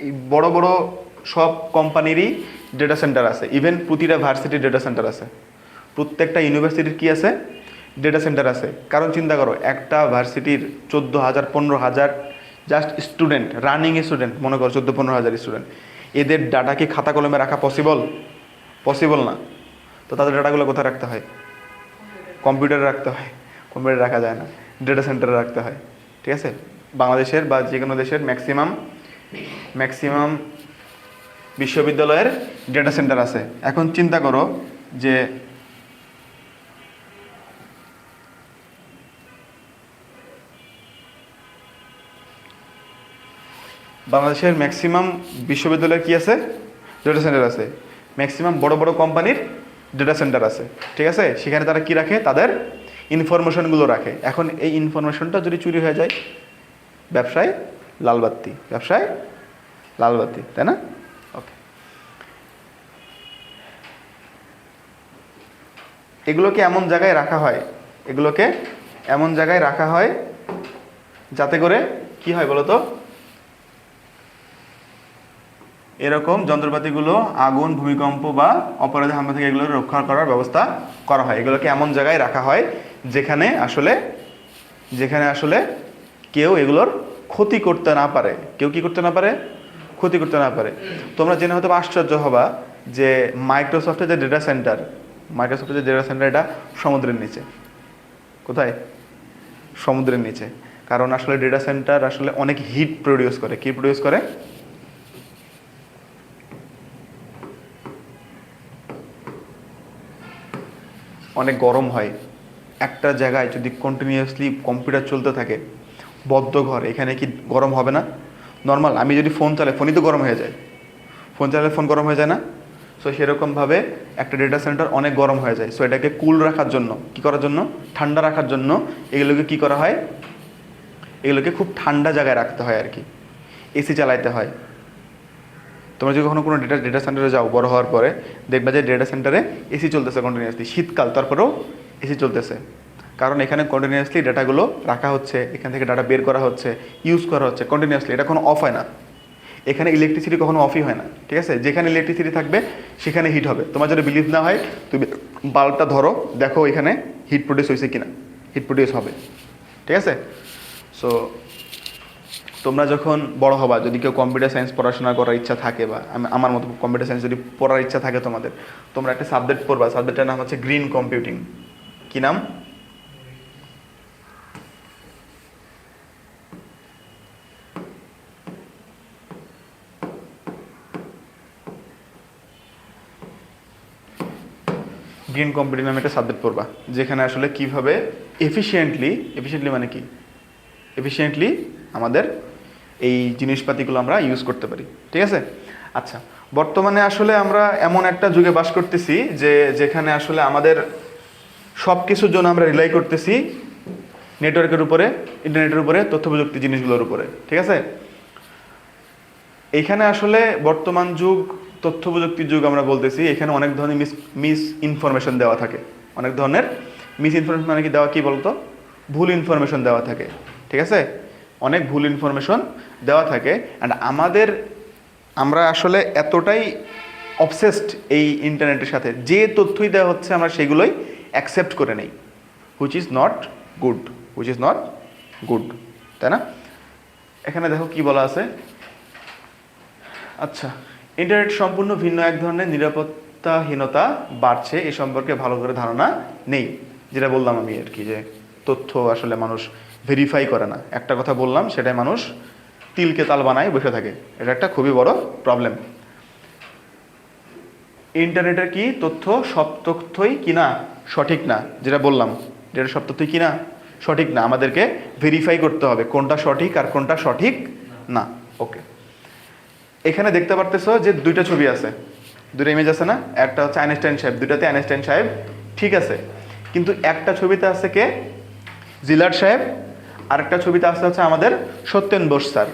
এই বড় বড় সব কোম্পানিরই ডেটা সেন্টার আছে। ইভেন প্রতিটা ভার্সিটির ডেটা সেন্টার আছে। প্রত্যেকটা ইউনিভার্সিটির কি আছে? ডেটা সেন্টার আছে। কারণ চিন্তা করো, একটা ভার্সিটির 14,000 15,000 জাস্ট স্টুডেন্ট, রানিং স্টুডেন্ট, মনে করো 14-15,000 স্টুডেন্ট, এদের ডাটা কি খাতা কলমে রাখা পসিবল না। তো তাদের ডাটাগুলো কোথায় রাখতে হয়? কম্পিউটারে রাখতে হয়। কম্পিউটারে রাখা যায় না, ডেটা সেন্টারে রাখতে হয়, ঠিক আছে? বাংলাদেশের বা যে কোনো দেশের ম্যাক্সিমাম বিশ্ববিদ্যালয়ের ডেটা সেন্টার আছে। এখন চিন্তা করো যে বাংলাদেশের ম্যাক্সিমাম বিশ্ববিদ্যালয়ের কি আছে? ডেটা সেন্টার আছে। ম্যাক্সিমাম বড় বড় কোম্পানির ডেটা সেন্টার আছে, ঠিক আছে? সেখানে তারা কি রাখে? তাদের ইনফরমেশনগুলো রাখে। এখন এই ইনফরমেশনটা যদি চুরি হয়ে যায়, ব্যবসায় লালবাত্তি, ব্যবসায় লাল বাতি, তাই না? ওকে, এগুলোকে এমন জায়গায় রাখা হয়, এগুলোকে এমন জায়গায় রাখা হয় যাতে করে কি হয় বলতো, এরকম যন্ত্রপাতিগুলো আগুন, ভূমিকম্প বা অপরাধী হামলা থেকে এগুলো রক্ষা করার ব্যবস্থা করা হয়। এগুলোকে এমন জায়গায় রাখা হয় যেখানে আসলে কেউ এগুলোর ক্ষতি করতে না পারে। কেউ কি করতে না পারে? ক্ষতি করতে না পারে। তোমরা জেনে হয়তো আশ্চর্য হবা যে মাইক্রোসফটের যে ডেটা সেন্টার, এটা সমুদ্রের নিচে। কোথায়? সমুদ্রের নিচে। কারণ আসলে ডেটা সেন্টার আসলে অনেক হিট প্রডিউস করে। কি প্রডিউস করে? অনেক গরম হয়। একটা জায়গায় যদি কন্টিনিউয়াসলি কম্পিউটার চলতে থাকে, বদ্ধ ঘর, এখানে কি গরম হবে না? নর্মাল আমি যদি ফোন চালাই, ফোনই তো গরম হয়ে যায়। ফোন চালালে ফোন গরম হয়ে যায় না? সো সেরকমভাবে একটা ডেটা সেন্টার অনেক গরম হয়ে যায়। সো এটাকে কুল রাখার জন্য, কী করার জন্য, ঠান্ডা রাখার জন্য এগুলোকে কী করা হয়, এগুলোকে খুব ঠান্ডা জায়গায় রাখতে হয় আর কি। এসি চালাইতে হয়। তোমরা যদি কখনো কোনো ডেটা সেন্টারে যাও বড় হওয়ার পরে, দেখবে যে ডেটা সেন্টারে এসি চলতেছে কন্টিনিউয়াসলি, শীতকাল তারপরেও এসি চলতেছে। কারণ এখানে কন্টিনিউয়াসলি ডাটাগুলো রাখা হচ্ছে, এখান থেকে ডাটা বের করা হচ্ছে, ইউজ করা হচ্ছে কন্টিনিউয়াসলি, এটা কোনো অফ হয় না। এখানে ইলেকট্রিসিটি কখনো অফই হয় না, ঠিক আছে? যেখানে ইলেকট্রিসিটি থাকবে সেখানে হিট হবে। তোমার যদি বিলিভ না হয়, তুমি বাল্বটা ধরো, দেখো এখানে হিট প্রডিউস হয়েছে কিনা, হিট প্রডিউস হবে, ঠিক আছে? সো তোমরা যখন বড় হবা, যদি কেউ কম্পিউটার সায়েন্স পড়াশোনা করার ইচ্ছা থাকে, বা আমার মতো কম্পিউটার সায়েন্স যদি পড়ার ইচ্ছা থাকে তোমাদের, তোমরা একটা সাবজেক্ট পড়বা। সাবজেক্টের নাম হচ্ছে গ্রিন কম্পিউটিং। কি নাম? গ্রিন কম্পিউটিং নামে একটা সাবজেক্ট পড়বা, যেখানে আসলে কীভাবে এফিশিয়েন্টলি মানে কি, এফিশিয়েন্টলি আমাদের এই জিনিসপাতিগুলো আমরা ইউজ করতে পারি, ঠিক আছে? আচ্ছা, বর্তমানে আসলে আমরা এমন একটা যুগে বাস করতেছি যেখানে আসলে আমাদের সব কিছুর জন্য আমরা রিলাই করতেছি নেটওয়ার্কের উপরে, ইন্টারনেটের উপরে, তথ্য প্রযুক্তি জিনিসগুলোর উপরে, ঠিক আছে? এইখানে আসলে বর্তমান যুগ তথ্য প্রযুক্তির যুগ আমরা বলতেছি। এখানে অনেক ধরনের মিস ইনফরমেশন দেওয়া থাকে। অনেক ধরনের মিস ইনফরমেশন মানে কি দেওয়া, কি বলতো, ভুল ইনফরমেশন দেওয়া থাকে, ঠিক আছে? অনেক ভুল ইনফরমেশন দেওয়া থাকে। অ্যান্ড আমরা আসলে এতটাই অবসেসড এই ইন্টারনেটের সাথে, যে তথ্যই দেওয়া হচ্ছে আমরা সেগুলোই অ্যাকসেপ্ট করে নেই, হুইচ ইজ নট গুড, তাই না? এখানে দেখো কি বলা আছে। আচ্ছা, ইন্টারনেট সম্পূর্ণ ভিন্ন এক ধরনের নিরাপত্তাহীনতা বাড়ছে, এ সম্পর্কে ভালো করে ধারণা নেই। যেটা বললাম আমি আর কি, যে তথ্য আসলে মানুষ ভেরিফাই করে না। একটা কথা বললাম, সেটাই মানুষ তিলকে তাল বানায় বসে থাকে। এটা একটা খুবই বড় প্রবলেম। ইন্টারনেটের কি তথ্য সব তথ্যই কিনা সঠিক না, যেটা বললাম, যেটা সব তথ্যই কিনা সঠিক না। আমাদেরকে ভেরিফাই করতে হবে কোনটা সঠিক আর কোনটা সঠিক না। ওকে, এখানে দেখতে পারতেছো যে দুইটা ছবি আছে, দুটো ইমেজ আছে না? একটা হচ্ছে আইনস্টাইন সাহেব, দুইটাতে আইনস্টাইন সাহেব ঠিক আছে, কিন্তু একটা ছবিতে আছে কে, জিলাট সাহেব, আর একটা ছবিতে আছে হচ্ছে আমাদের সত্যেন বোস স্যার।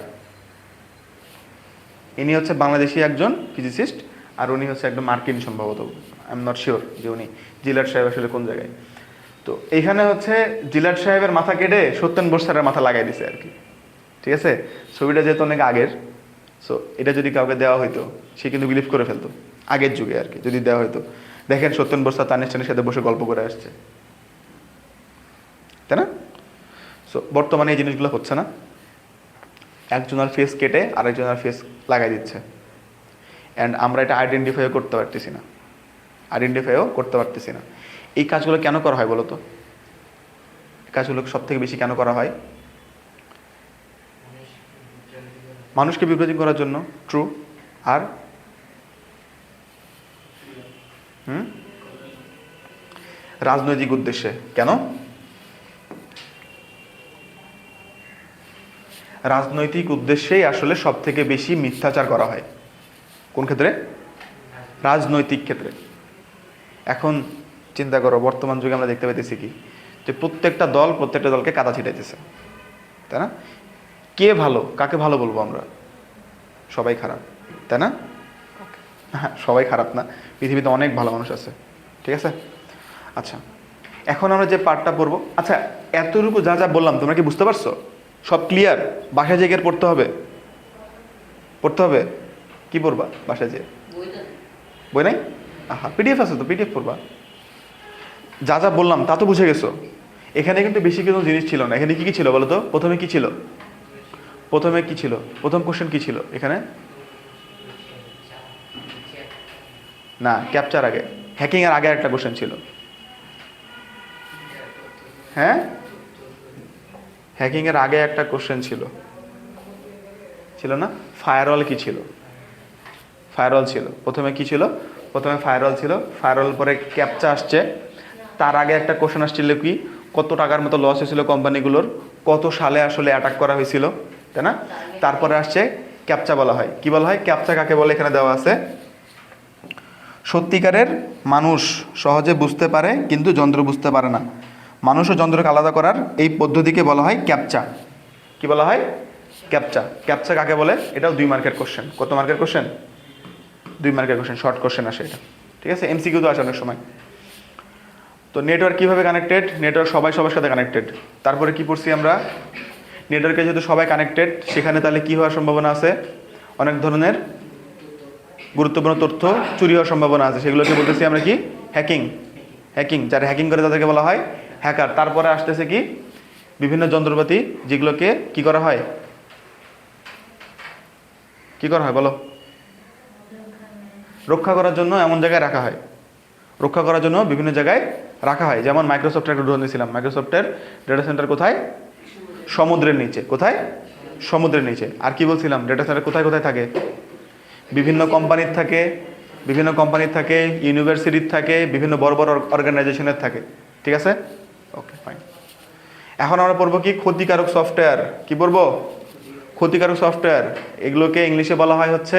ইনি হচ্ছে বাংলাদেশি একজন ফিজিসিস্ট, আর উনি হচ্ছে একদম মার্কিন সম্ভবত, আই এম নট শিওর যে উনি জিলাট সাহেব আসলে কোন জায়গায়। তো এইখানে হচ্ছে জিলাট সাহেবের মাথা কেটে সত্যেন বোস স্যারের মাথা লাগাই দিছে আর কি, ঠিক আছে? ছবিটা যেহেতু অনেক আগের, সো এটা যদি কাউকে দেওয়া হইতো, সে কিন্তু বিলিভ করে ফেলতো, আগের যুগে আর কি। যদি দেওয়া হইতো, দেখেন সত্যেন বোস স্যার আইনস্টাইনের সাথে বসে গল্প করে আসছে, তাই না? সো বর্তমানে এই জিনিসগুলো হচ্ছে না। একজনের ফেস কেটে আরেকজনের ফেস লাগাই দিচ্ছে, অ্যান্ড আমরা এটা আইডেন্টিফাইও করতে পারতেছি না। এই কাজগুলো কেন করা হয় বলো তো? এই কাজগুলো সব থেকে বেশি কেন করা হয়? মানুষকে বিভ্রান্ত করার জন্য, ট্রু। আর রাজনৈতিক উদ্দেশ্যে। কেন? রাজনৈতিক উদ্দেশ্যেই আসলে সব থেকে বেশি মিথ্যাচার করা হয়। কোন ক্ষেত্রে? রাজনৈতিক ক্ষেত্রে। এখন চিন্তা করো, বর্তমান যুগে আমরা দেখতে পাইতেছি কি, যে প্রত্যেকটা দলকে কাদা ছিটাইতেছে, তাই না? কে ভালো, কাকে ভালো বলবো আমরা? সবাই খারাপ, তাই না? হ্যাঁ, সবাই খারাপ না, পৃথিবীতে অনেক ভালো মানুষ আছে, ঠিক আছে? আচ্ছা, এখন আমরা যে পার্টটা পড়বো, আচ্ছা এতটুকু যা যা বললাম তোমরা কি বুঝতে পারছো? সব ক্লিয়ার? বাসায় যেয়ে গিয়ে পড়তে হবে, পড়তে হবে। কি পড়বা বাসায় যেয়ে? বই নাই? আহা, পিডিএফ আছে তো, পিডিএফ পড়বা। যা যা বললাম তা তো বুঝে গেছো। এখানে কিন্তু বেশি কোনো জিনিস ছিল না। এখানে কি কি ছিল বলো তো? প্রথমে কি ছিল? প্রথমে কি ছিল? প্রথম কোশ্চেন কি ছিল এখানে? না, ক্যাপচার আগে, হ্যাকিং এর আগে একটা কোশ্চেন ছিল। হ্যাঁ, হ্যাকিং এর আগে একটা কোশ্চেন ছিল, ছিল না? ফায়ারওয়াল কি ছিল? ফায়ারওয়াল ছিল। প্রথমে কি ছিল? প্রথমে ফায়ারওয়াল ছিল, ফায়ারওয়াল পরে ক্যাপচা আসছে। তার আগে একটা কোশ্চেন আসছিল কি, কত টাকার মতো লস হয়েছিল কোম্পানিগুলোর, কত সালে আসলে অ্যাটাক করা হয়েছিল, তাই না? তারপরে আসছে ক্যাপচা বলা হয়। কি বলা হয়? ক্যাপচা কাকে বলে এখানে দেওয়া আছে। সত্যিকারের মানুষ সহজে বুঝতে পারে কিন্তু যন্ত্র বুঝতে পারে না। মানুষ ও যন্ত্রকে আলাদা করার এই পদ্ধতিকে বলা হয় ক্যাপচা। কি বলা হয়? ক্যাপচা। ক্যাপচা কাকে বলে? এটাও 2 মার্কের কোশ্চেন। কত মার্কের কোশ্চেন? 2 মার্কের কোশ্চেন, শর্ট কোশ্চেন আসে এটা, ঠিক আছে? এমসিকিউ তো আসে অনেক সময়। তো নেটওয়ার্ক কীভাবে কানেক্টেড? নেটওয়ার্ক সবাই সবার সাথে কানেক্টেড। তারপরে কি পড়ছি আমরা? নেটওয়ার্কে যেহেতু সবাই কানেক্টেড, সেখানে তাহলে কি হওয়ার সম্ভাবনা আছে? অনেক ধরনের গুরুত্বপূর্ণ তথ্য চুরি হওয়ার সম্ভাবনা আছে। সেগুলোকে বলতেছি আমরা কি? হ্যাকিং। হ্যাকিং, যারা হ্যাকিং করে তাদেরকে বলা হয় হ্যাকার। তারপরে আসতেছে কি? বিভিন্ন যন্ত্রপাতি যেগুলোকে কি করা হয়? কি করা হয় বলো? রক্ষা করার জন্য এমন জায়গায় রাখা হয়, রক্ষা করার জন্য বিভিন্ন জায়গায় রাখা হয়। যেমন মাইক্রোসফটের একটা উদাহরণ দিয়েছিলাম। মাইক্রোসফটের ডেটা সেন্টার কোথায়? সমুদ্রের নিচে। কোথায়? সমুদ্রের নিচে। আর কি বলছিলাম? ডেটা সেন্টার কোথায় কোথায় থাকে? বিভিন্ন কোম্পানির থাকে, বিভিন্ন কোম্পানির থাকে, ইউনিভার্সিটির থাকে, বিভিন্ন বড় বড় অর্গানাইজেশনের থাকে, ঠিক আছে? ওকে, ফাইন। এখন আমরা পড়বো কি? ক্ষতিকারক সফটওয়্যার। কি পড়বো? ক্ষতিকারক সফটওয়্যার। এগুলোকে ইংলিশে বলা হয় হচ্ছে,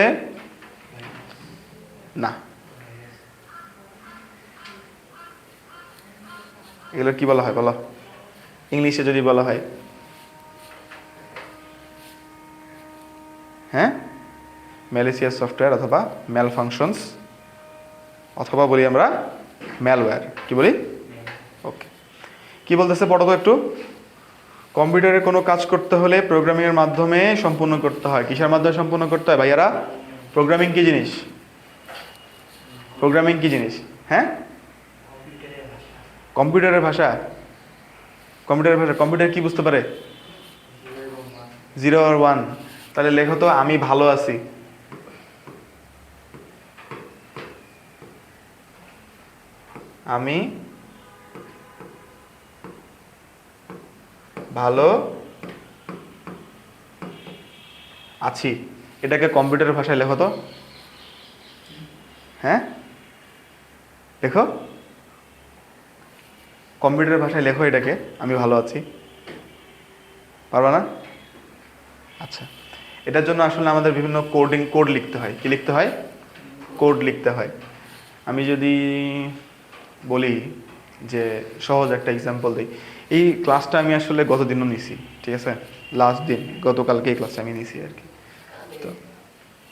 না, এগুলো কি বলা হয় বলো ইংলিশে যদি বলা হয়? হ্যাঁ, ম্যালিসিয়াস সফটওয়্যার অথবা ম্যাল ফাংশনস, অথবা বলি আমরা ম্যালওয়্যার। কি বলি? ওকে, কি বলতেছে পড়ো তো একটু। কম্পিউটারে কোনো কাজ করতে হলে প্রোগ্রামিংয়ের মাধ্যমে সম্পূর্ণ করতে হয়। কিসের মাধ্যমে সম্পূর্ণ করতে হয় ভাইয়ারা? প্রোগ্রামিং কি জিনিস? প্রোগ্রামিং কি জিনিস? হ্যাঁ, কম্পিউটারের ভাষা। কম্পিউটারের ভাষা, কম্পিউটার কি বুঝতে পারে? 0 আর 1। তাহলে লেখো তো, আমি ভালো আছি। আমি ভালো আছি। এটাকে কম্পিউটারের ভাষায় লেখো তো। হ্যাঁ, লেখো, কম্পিউটারের ভাষায় লেখো এটাকে, আমি ভালো আছি। পারবা না? আচ্ছা, এটার জন্য আসলে আমাদের বিভিন্ন কোড লিখতে হয়। কি লিখতে হয়? কোড লিখতে হয়। আমি যদি বলি যে সহজ একটা এক্সাম্পল দিই, এই ক্লাসটা আমি আসলে গতদিনও নিছি, ঠিক আছে? লাস্ট দিন, গতকালকে এই ক্লাসটা আমি নিছি আর কি। তো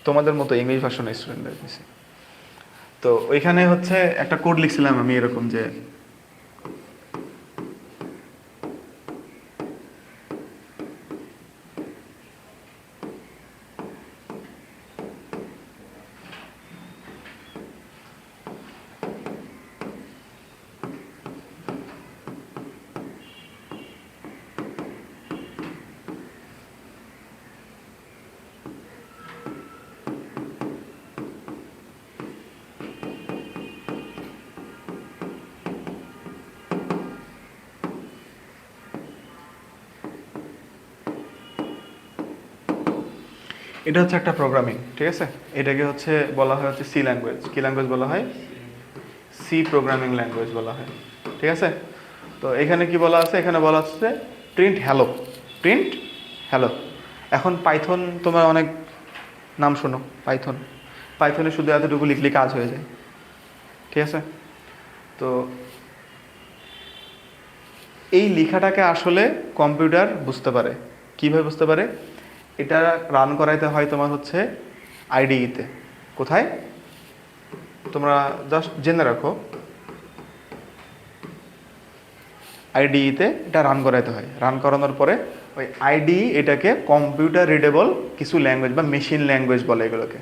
তোমাদের মতো ইংলিশ ভার্সনের স্টুডেন্টদের নিছি। তো ওইখানে হচ্ছে একটা কোড লিখছিলাম আমি এরকম যে, এটা হচ্ছে একটা প্রোগ্রামিং, ঠিক আছে? এটাকে হচ্ছে বলা হয় হচ্ছে সি ল্যাঙ্গুয়েজ। কি ল্যাঙ্গুয়েজ বলা হয়? সি প্রোগ্রামিং ল্যাঙ্গুয়েজ বলা হয়, ঠিক আছে? তো এখানে কি বলা আছে? এখানে বলা হচ্ছে প্রিন্ট হ্যালো, প্রিন্ট হ্যালো। এখন পাইথন তোমার অনেক নাম শোনো, পাইথন। পাইথনে শুধু এতটুকু লিখলে কাজ হয়ে যায়, ঠিক আছে? তো এই লেখাটাকে আসলে কম্পিউটার বুঝতে পারে। কীভাবে বুঝতে পারে? এটা রান করাইতে হয় তোমার হচ্ছে আইডিইতে। কোথায়? তোমরা জাস্ট জেনে রাখো, আইডিইতে এটা রান করাইতে হয়। রান করানোর পরে ওই আইডিই এটাকে কম্পিউটার রিডেবল কিছু ল্যাঙ্গুয়েজ বা মেশিন ল্যাঙ্গুয়েজ বলে এগুলোকে,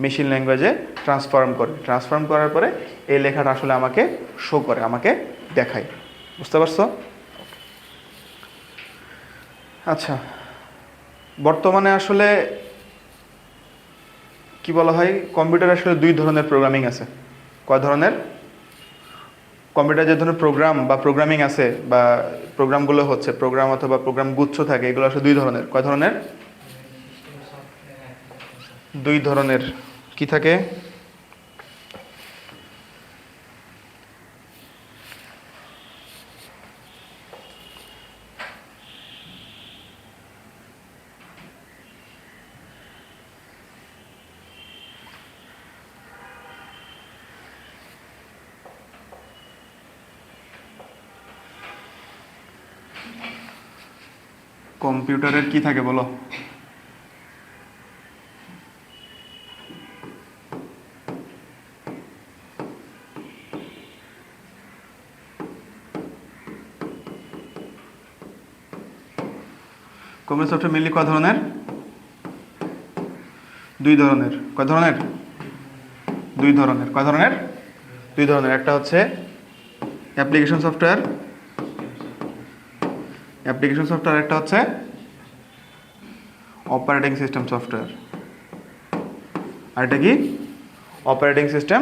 মেশিন ল্যাঙ্গুয়েজে ট্রান্সফর্ম করে। ট্রান্সফর্ম করার পরে এই লেখাটা আসলে আমাকে শো করে, আমাকে দেখায়। বুঝতে পারছো? আচ্ছা, বর্তমানে আসলে কি বলা হয়, কম্পিউটারে আসলে 2 ধরনের প্রোগ্রামিং আছে। কয় ধরনের? কম্পিউটার যে ধরনের প্রোগ্রাম বা প্রোগ্রামিং আছে বা প্রোগ্রামগুলো হচ্ছে প্রোগ্রাম অথবা প্রোগ্রাম গুচ্ছ থাকে, এগুলো আসলে 2 ধরনের। কয় ধরনের? 2 ধরনের। কি থাকে? কম্পিউটারের কি থাকে বলো? কম্পিউটার সফটওয়্যার মেনলি কয় ধরনের? 2 ধরনের। কয় ধরনের? 2 ধরনের। কয় ধরনের? 2 ধরনের। একটা হচ্ছে অ্যাপ্লিকেশন সফটওয়্যার, অ্যাপ্লিকেশন সফটওয়্যার, একটা হচ্ছে অপারেটিং সিস্টেম সফটওয়্যার। আর এটা কি? Operating system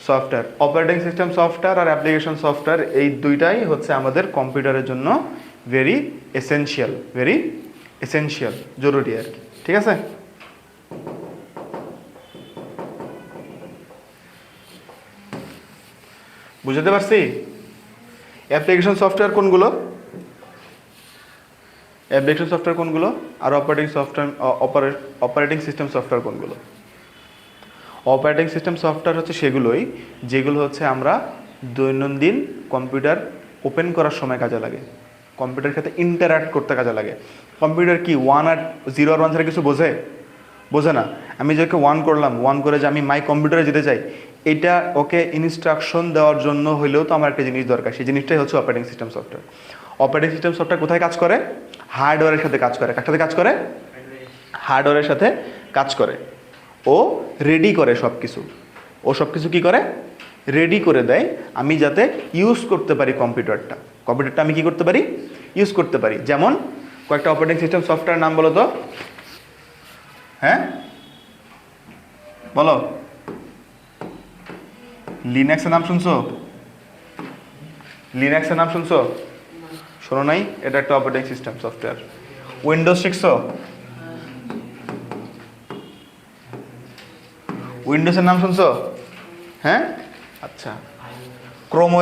software. Operating system software আর অ্যাপ্লিকেশন সফটওয়্যার, এই দুইটাই হচ্ছে আমাদের কম্পিউটারের জন্য ভেরি এসেনশিয়াল, জরুরি আর কি। ঠিক আছে? বুঝতে পারছি? অ্যাপ্লিকেশন সফটওয়্যার কোনগুলো? অ্যাপ্লিকেশন সফটওয়্যার কোনগুলো? আর অপারেটিং সিস্টেম সফটওয়্যার কোনগুলো? অপারেটিং সিস্টেম সফটওয়্যার হচ্ছে সেগুলোই যেগুলো হচ্ছে আমরা দৈনন্দিন কম্পিউটার ওপেন করার সময় কাজে লাগে, কম্পিউটারের সাথে ইন্টারঅ্যাক্ট করতে কাজে লাগে। কম্পিউটার কি 1 আর 0 আর 1 ছাড়া কিছু বোঝে না। আমি যাকে 1 করলাম, 1 করে যে আমি মাই কম্পিউটারে যেতে চাই, এটা ওকে ইনস্ট্রাকশন দেওয়ার জন্য হইলেও তো আমার একটা জিনিস দরকার। সেই জিনিসটাই হচ্ছে operating system software. Operating system software কোথায় কাজ করে? হার্ডওয়্যারের সাথে কাজ করে। কার সাথে কাজ করে? হার্ডওয়্যারের সাথে কাজ করে। ও রেডি করে সব কিছু। ও সব কিছু কী করে? রেডি করে দেয় আমি যাতে ইউজ করতে পারি কম্পিউটারটা আমি কি করতে পারি? ইউজ করতে পারি। যেমন কয়েকটা অপারেটিং সিস্টেম সফটওয়্যার নাম বলো তো। হ্যাঁ বলো। লিনাক্সের নাম শুনছো? লিনাক্সের নাম শুনছো? শোনো নাই? এটা একটা অপারেটিং সিস্টেম সফটওয়্যার। উইন্ডোজ শিখছো? উইন্ডোজের নাম শুনছো? হ্যাঁ, আচ্ছা। ক্রোম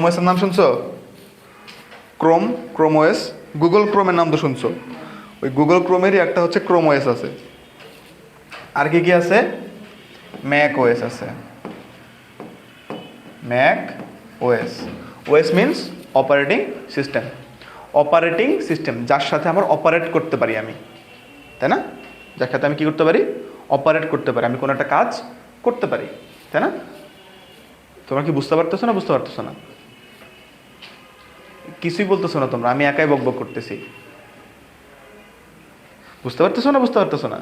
ওএসের নাম শুনছো? Chrome OS. গুগল ক্রোমের নাম তো শুনছো? ওই গুগল ক্রোমেরই একটা হচ্ছে ক্রোম ওএস আছে। আর কি কি আছে? ম্যাক ওএস আছে। Mac OS. OS means operating system, যার সাথে আমার অপারেট করতে পারি আমি, তাই না? যার সাথে আমি কি করতে পারি? অপারেট করতে পারি, আমি কোনো একটা কাজ করতে পারি, তাই না? তোমরা কি বুঝতে পারতেছো না? কিছুই বলতেছো না তোমরা, আমি একাই বকবক করতেছি। বুঝতে পারতেছো না?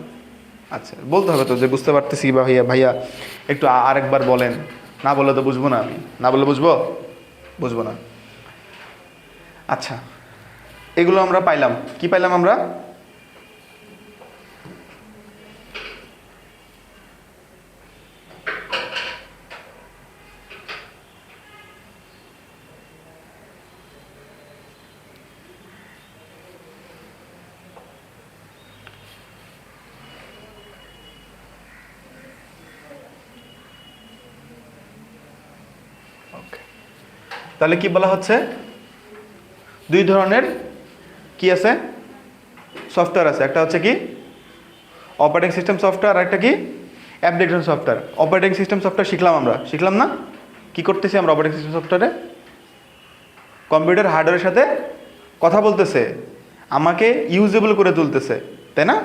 আচ্ছা, বলতে হবে তো যে বুঝতে পারতেছি বা ভাইয়া একটু আরেকবার বলেন। না বললে তো বুঝবো না, আমি না বললে বুঝবো না। আচ্ছা, এগুলো আমরা পাইলাম। কি পাইলাম আমরা? তাহলে কি বলা হচ্ছে? 2 ধরনের কি আছে? সফটওয়্যার আছে। একটা হচ্ছে কি অপারেটিং সিস্টেম সফটওয়্যার, আর একটা কি application software. Operating system software শিখলাম না? কি করতেছি আমরা অপারেটিং সিস্টেম সফটওয়্যারে? কম্পিউটার হার্ডওয়্যারের সাথে কথা বলতেছে, আমাকে ইউজেবল করে তুলতেছে, তাই না?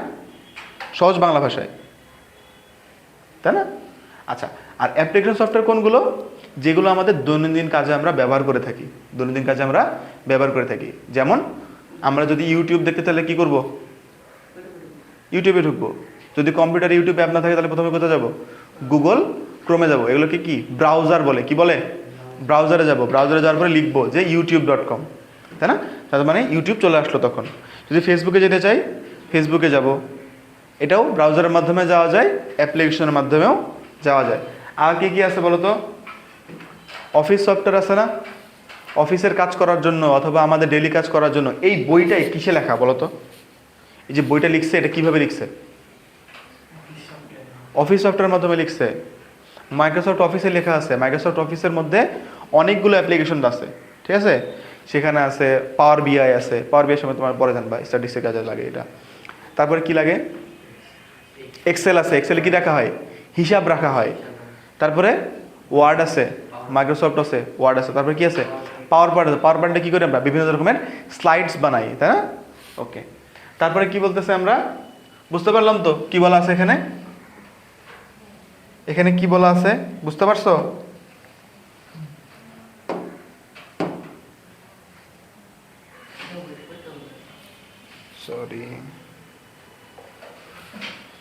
সহজ বাংলা ভাষায়, তাই না? আচ্ছা, আর অ্যাপ্লিকেশন সফটওয়্যার কোনগুলো? যেগুলো আমাদের দৈনন্দিন কাজে আমরা ব্যবহার করে থাকি, দৈনন্দিন কাজে আমরা ব্যবহার করে থাকি। যেমন আমরা যদি ইউটিউব দেখতে চাইলে কী করব? ইউটিউবে ঢুকবো। যদি কম্পিউটারে ইউটিউব অ্যাপ না থাকে তাহলে প্রথমে কোথায় যাব? গুগল ক্রোমে যাব। এগুলোকে কি ব্রাউজার বলে? কি বলে? ব্রাউজারে যাব। ব্রাউজারে যাওয়ার পরে লিখবো যে youtube.com, তাই না? তার মানে ইউটিউব চলে আসলো। তখন যদি ফেসবুকে যেতে চাই, ফেসবুকে যাব। এটাও ব্রাউজারের মাধ্যমে যাওয়া যায়, অ্যাপ্লিকেশনের মাধ্যমেও যাওয়া যায়। আর কি কি আছে বলো তো? অফিস সফটওয়্যার আছে না? অফিসের কাজ করার জন্য অথবা আমাদের ডেইলি কাজ করার জন্য। এই বইটাই কিসে লেখা বলো তো? এই যে বইটা লিখছে এটা কিভাবে লিখছে? অফিস সফটওয়্যারের মাধ্যমে লিখছে। মাইক্রোসফট অফিসে লেখা আছে। মাইক্রোসফট অফিসের মধ্যে অনেকগুলো অ্যাপ্লিকেশন আছে, ঠিক আছে? সেখানে আছে পাওয়ার বিআই আছে। পাওয়ার বিআই সময় তোমার পরে জানবা, স্ট্যাটিস্টিক্সের কাজে লাগে এটা। তারপরে কি লাগে? এক্সেল আছে। এক্সেলে কি রাখা হয়? হিসাব রাখা হয়। তারপরে ওয়ার্ড আছে, মাইক্রোসফট আছে, ওয়ার্ড আছে। তারপরে কি আছে? পাওয়ার পয়েন্ট আছে। পাওয়ার পয়েন্টে কী করি আমরা? বিভিন্ন রকমের স্লাইডস বানাই, তাই না? ওকে, তারপরে কি বলতেছে আমরা? বুঝতে পারলাম তো কি বলা আছে এখানে? এখানে কি বলা আছে বুঝতে পারছো? সরি,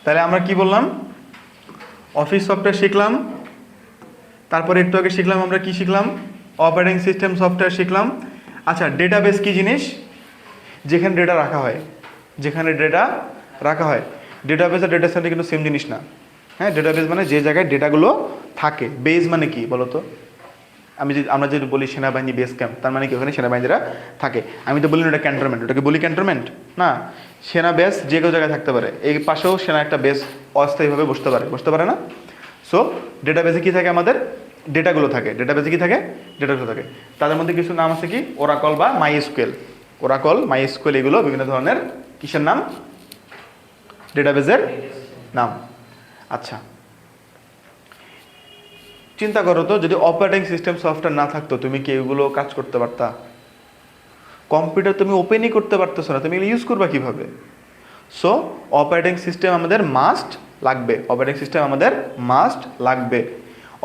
তাহলে আমরা কি বললাম? অফিস সফটওয়্যার শিখলাম। তারপরে একটু আগে শিখলাম আমরা কি শিখলাম? অপারেটিং সিস্টেম সফটওয়্যার শিখলাম। আচ্ছা, ডেটাবেস কি জিনিস? যেখানে ডেটা রাখা হয়, যেখানে ডেটা রাখা হয়। ডেটাবেস আর ডেটা সেন্টার কিন্তু সেম জিনিস না। হ্যাঁ, ডেটাবেস মানে যে জায়গায় ডেটাগুলো থাকে। বেস মানে কি বলো তো? আমরা যদি বলি সেনাবাহিনী বেস ক্যাম্প, তার মানে কি ওখানে সেনাবাহিনীরা থাকে। আমি তো বলি না এটা ক্যান্টনমেন্ট, ওটাকে বলি ক্যান্টনমেন্ট না। সেনা বেস যে কোনো জায়গায় থাকতে পারে। এই পাশেও সেনা একটা বেস অস্থায়ীভাবে বসতে পারে না। সো ডেটাবেসে কী থাকে? আমাদের ডেটাগুলো থাকে। ডেটাবেসে কী থাকে? ডেটাগুলো থাকে। তাদের মধ্যে কিছু নাম আছে কি? ওরাকল বা মাইএসকিউএল। ওরাকল, মাইএসকিউএল এগুলো বিভিন্ন ধরনের কিসের নাম? ডেটাবেসের নাম। আচ্ছা, চিন্তা করো তো, যদি অপারেটিং সিস্টেম সফটওয়্যার না থাকতো তুমি কি এগুলো কাজ করতে পারতা? কম্পিউটার তুমি ওপেনই করতে পারতেছো না, তুমি এগুলো ইউজ করবা কীভাবে? সো অপারেটিং সিস্টেম আমাদের মাস্ট লাগবে। অপারেটিং সিস্টেম আমাদের মাস্ট লাগবে।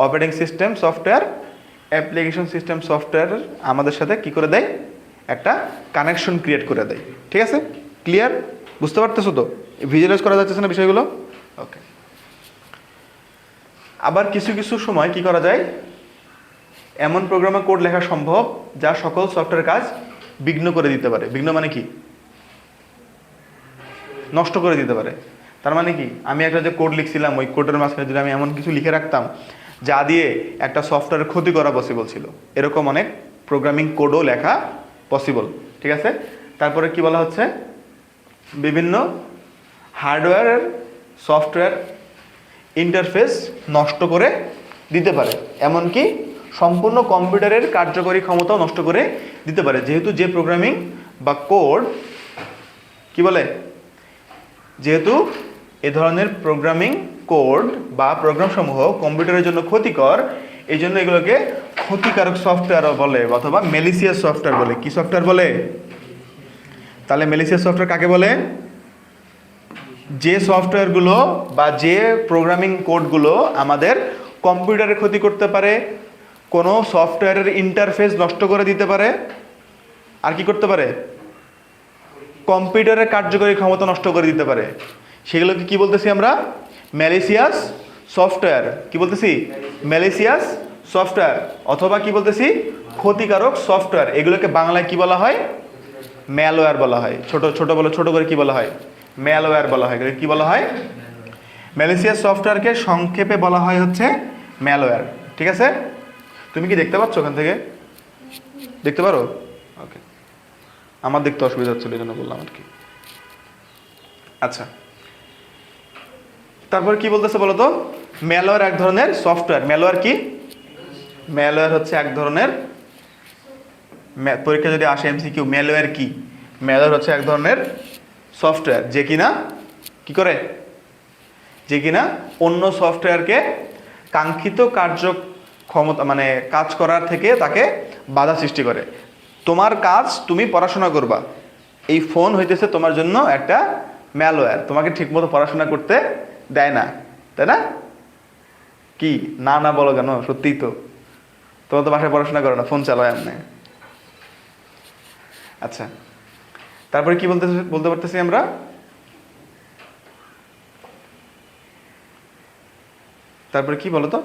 Operating system software, application system software আমাদের সাথে কি করে দেয়? একটা কানেকশন ক্রিয়েট করে দেয়। ঠিক আছে? ক্লিয়ার? বুঝতে পারতেছো তো? ভিজুয়ালাইজ করা যাচ্ছে না বিষয়গুলো? ওকে। আবার কিছু কিছু সময় কি করা যায়? এমন প্রোগ্রামে কোড লেখা সম্ভব যা সকল সফটওয়্যার কাজ বিঘ্ন করে দিতে পারে। বিঘ্ন মানে কি? নষ্ট করে দিতে পারে। তার মানে কি? আমি একটা যে কোড লিখছিলাম, ওই কোডের মাঝখানে যদি আমি এমন কিছু লিখে রাখতাম যা দিয়ে একটা সফটওয়্যারের ক্ষতি করা পসিবল ছিল, এরকম অনেক প্রোগ্রামিং কোডও লেখা পসিবল। ঠিক আছে? তারপরে কি বলা হচ্ছে? বিভিন্ন হার্ডওয়্যারের সফটওয়্যার ইন্টারফেস নষ্ট করে দিতে পারে। এমনকি সম্পূর্ণ কম্পিউটারের কার্যকরী ক্ষমতাও নষ্ট করে দিতে পারে। যেহেতু যে প্রোগ্রামিং বা কোড কি বলে? যেহেতু এ ধরনের প্রোগ্রামিং কোড বা প্রোগ্রামসমূহ কম্পিউটারের জন্য ক্ষতিকর, এই জন্য এগুলোকে ক্ষতিকারক সফটওয়্যারও বলে অথবা ম্যালিসিয়াস সফটওয়্যার বলে। কি সফটওয়্যার বলে? তাহলে ম্যালিসিয়াস সফটওয়্যার কাকে বলে? যে সফটওয়্যারগুলো বা যে প্রোগ্রামিং কোডগুলো আমাদের কম্পিউটারে ক্ষতি করতে পারে, কোনো সফটওয়্যারের ইন্টারফেস নষ্ট করে দিতে পারে, আর কি করতে পারে? কম্পিউটারের কার্যকরী ক্ষমতা নষ্ট করে দিতে পারে, সেগুলোকে কি বলতেছি আমরা? Malicious software. কি বলতেছি? ম্যালিসিয়াস সফটওয়্যার অথবা কি বলতেছি? ক্ষতিকারক সফটওয়্যার। এগুলোকে বাংলায় কি বলা হয়? ম্যালওয়্যার বলা হয়। ছোট করে কি বলা হয়? ম্যালওয়্যার বলা হয়। কি বলা হয়? ম্যালিসিয়াস সফটওয়্যারকে সংক্ষেপে বলা হয় হচ্ছে ম্যালওয়্যার। ঠিক আছে? তুমি কি দেখতে পাচ্ছ ওখান থেকে? দেখতে পারো? ওকে, আমার দেখতে অসুবিধা হচ্ছিল এই জন্য বললাম আর কি। আচ্ছা, তারপর কি বলতেছে বলো তো? ম্যালওয়্যার এক ধরনের সফটওয়্যার। ম্যালওয়্যার কি? ম্যালওয়্যার হচ্ছে এক ধরনের, পরীক্ষা যদি আসে এমসিকিউ, ম্যালওয়্যার কি? ম্যালওয়্যার হচ্ছে এক ধরনের সফটওয়্যার যে কিনা কি করে? যে কিনা অন্য সফটওয়্যারকে কাঙ্ক্ষিত কার্যক্ষমতা মানে কাজ করার থেকে তাকে বাধা সৃষ্টি করে। তোমার কাজ, তুমি পড়াশোনা করবা, এই ফোন হইতেছে তোমার জন্য একটা ম্যালওয়্যার তোমাকে ঠিকমতো পড়াশোনা করতে দেয় না, তাই না? কি না না বলো কেন? সত্যিই তো, তোমরা তো বাসায় পড়াশোনা করো না, ফোন চালাও এমনি। আচ্ছা, তারপরে কি বলতে পারতেছি আমরা? তারপরে কি বলো তো?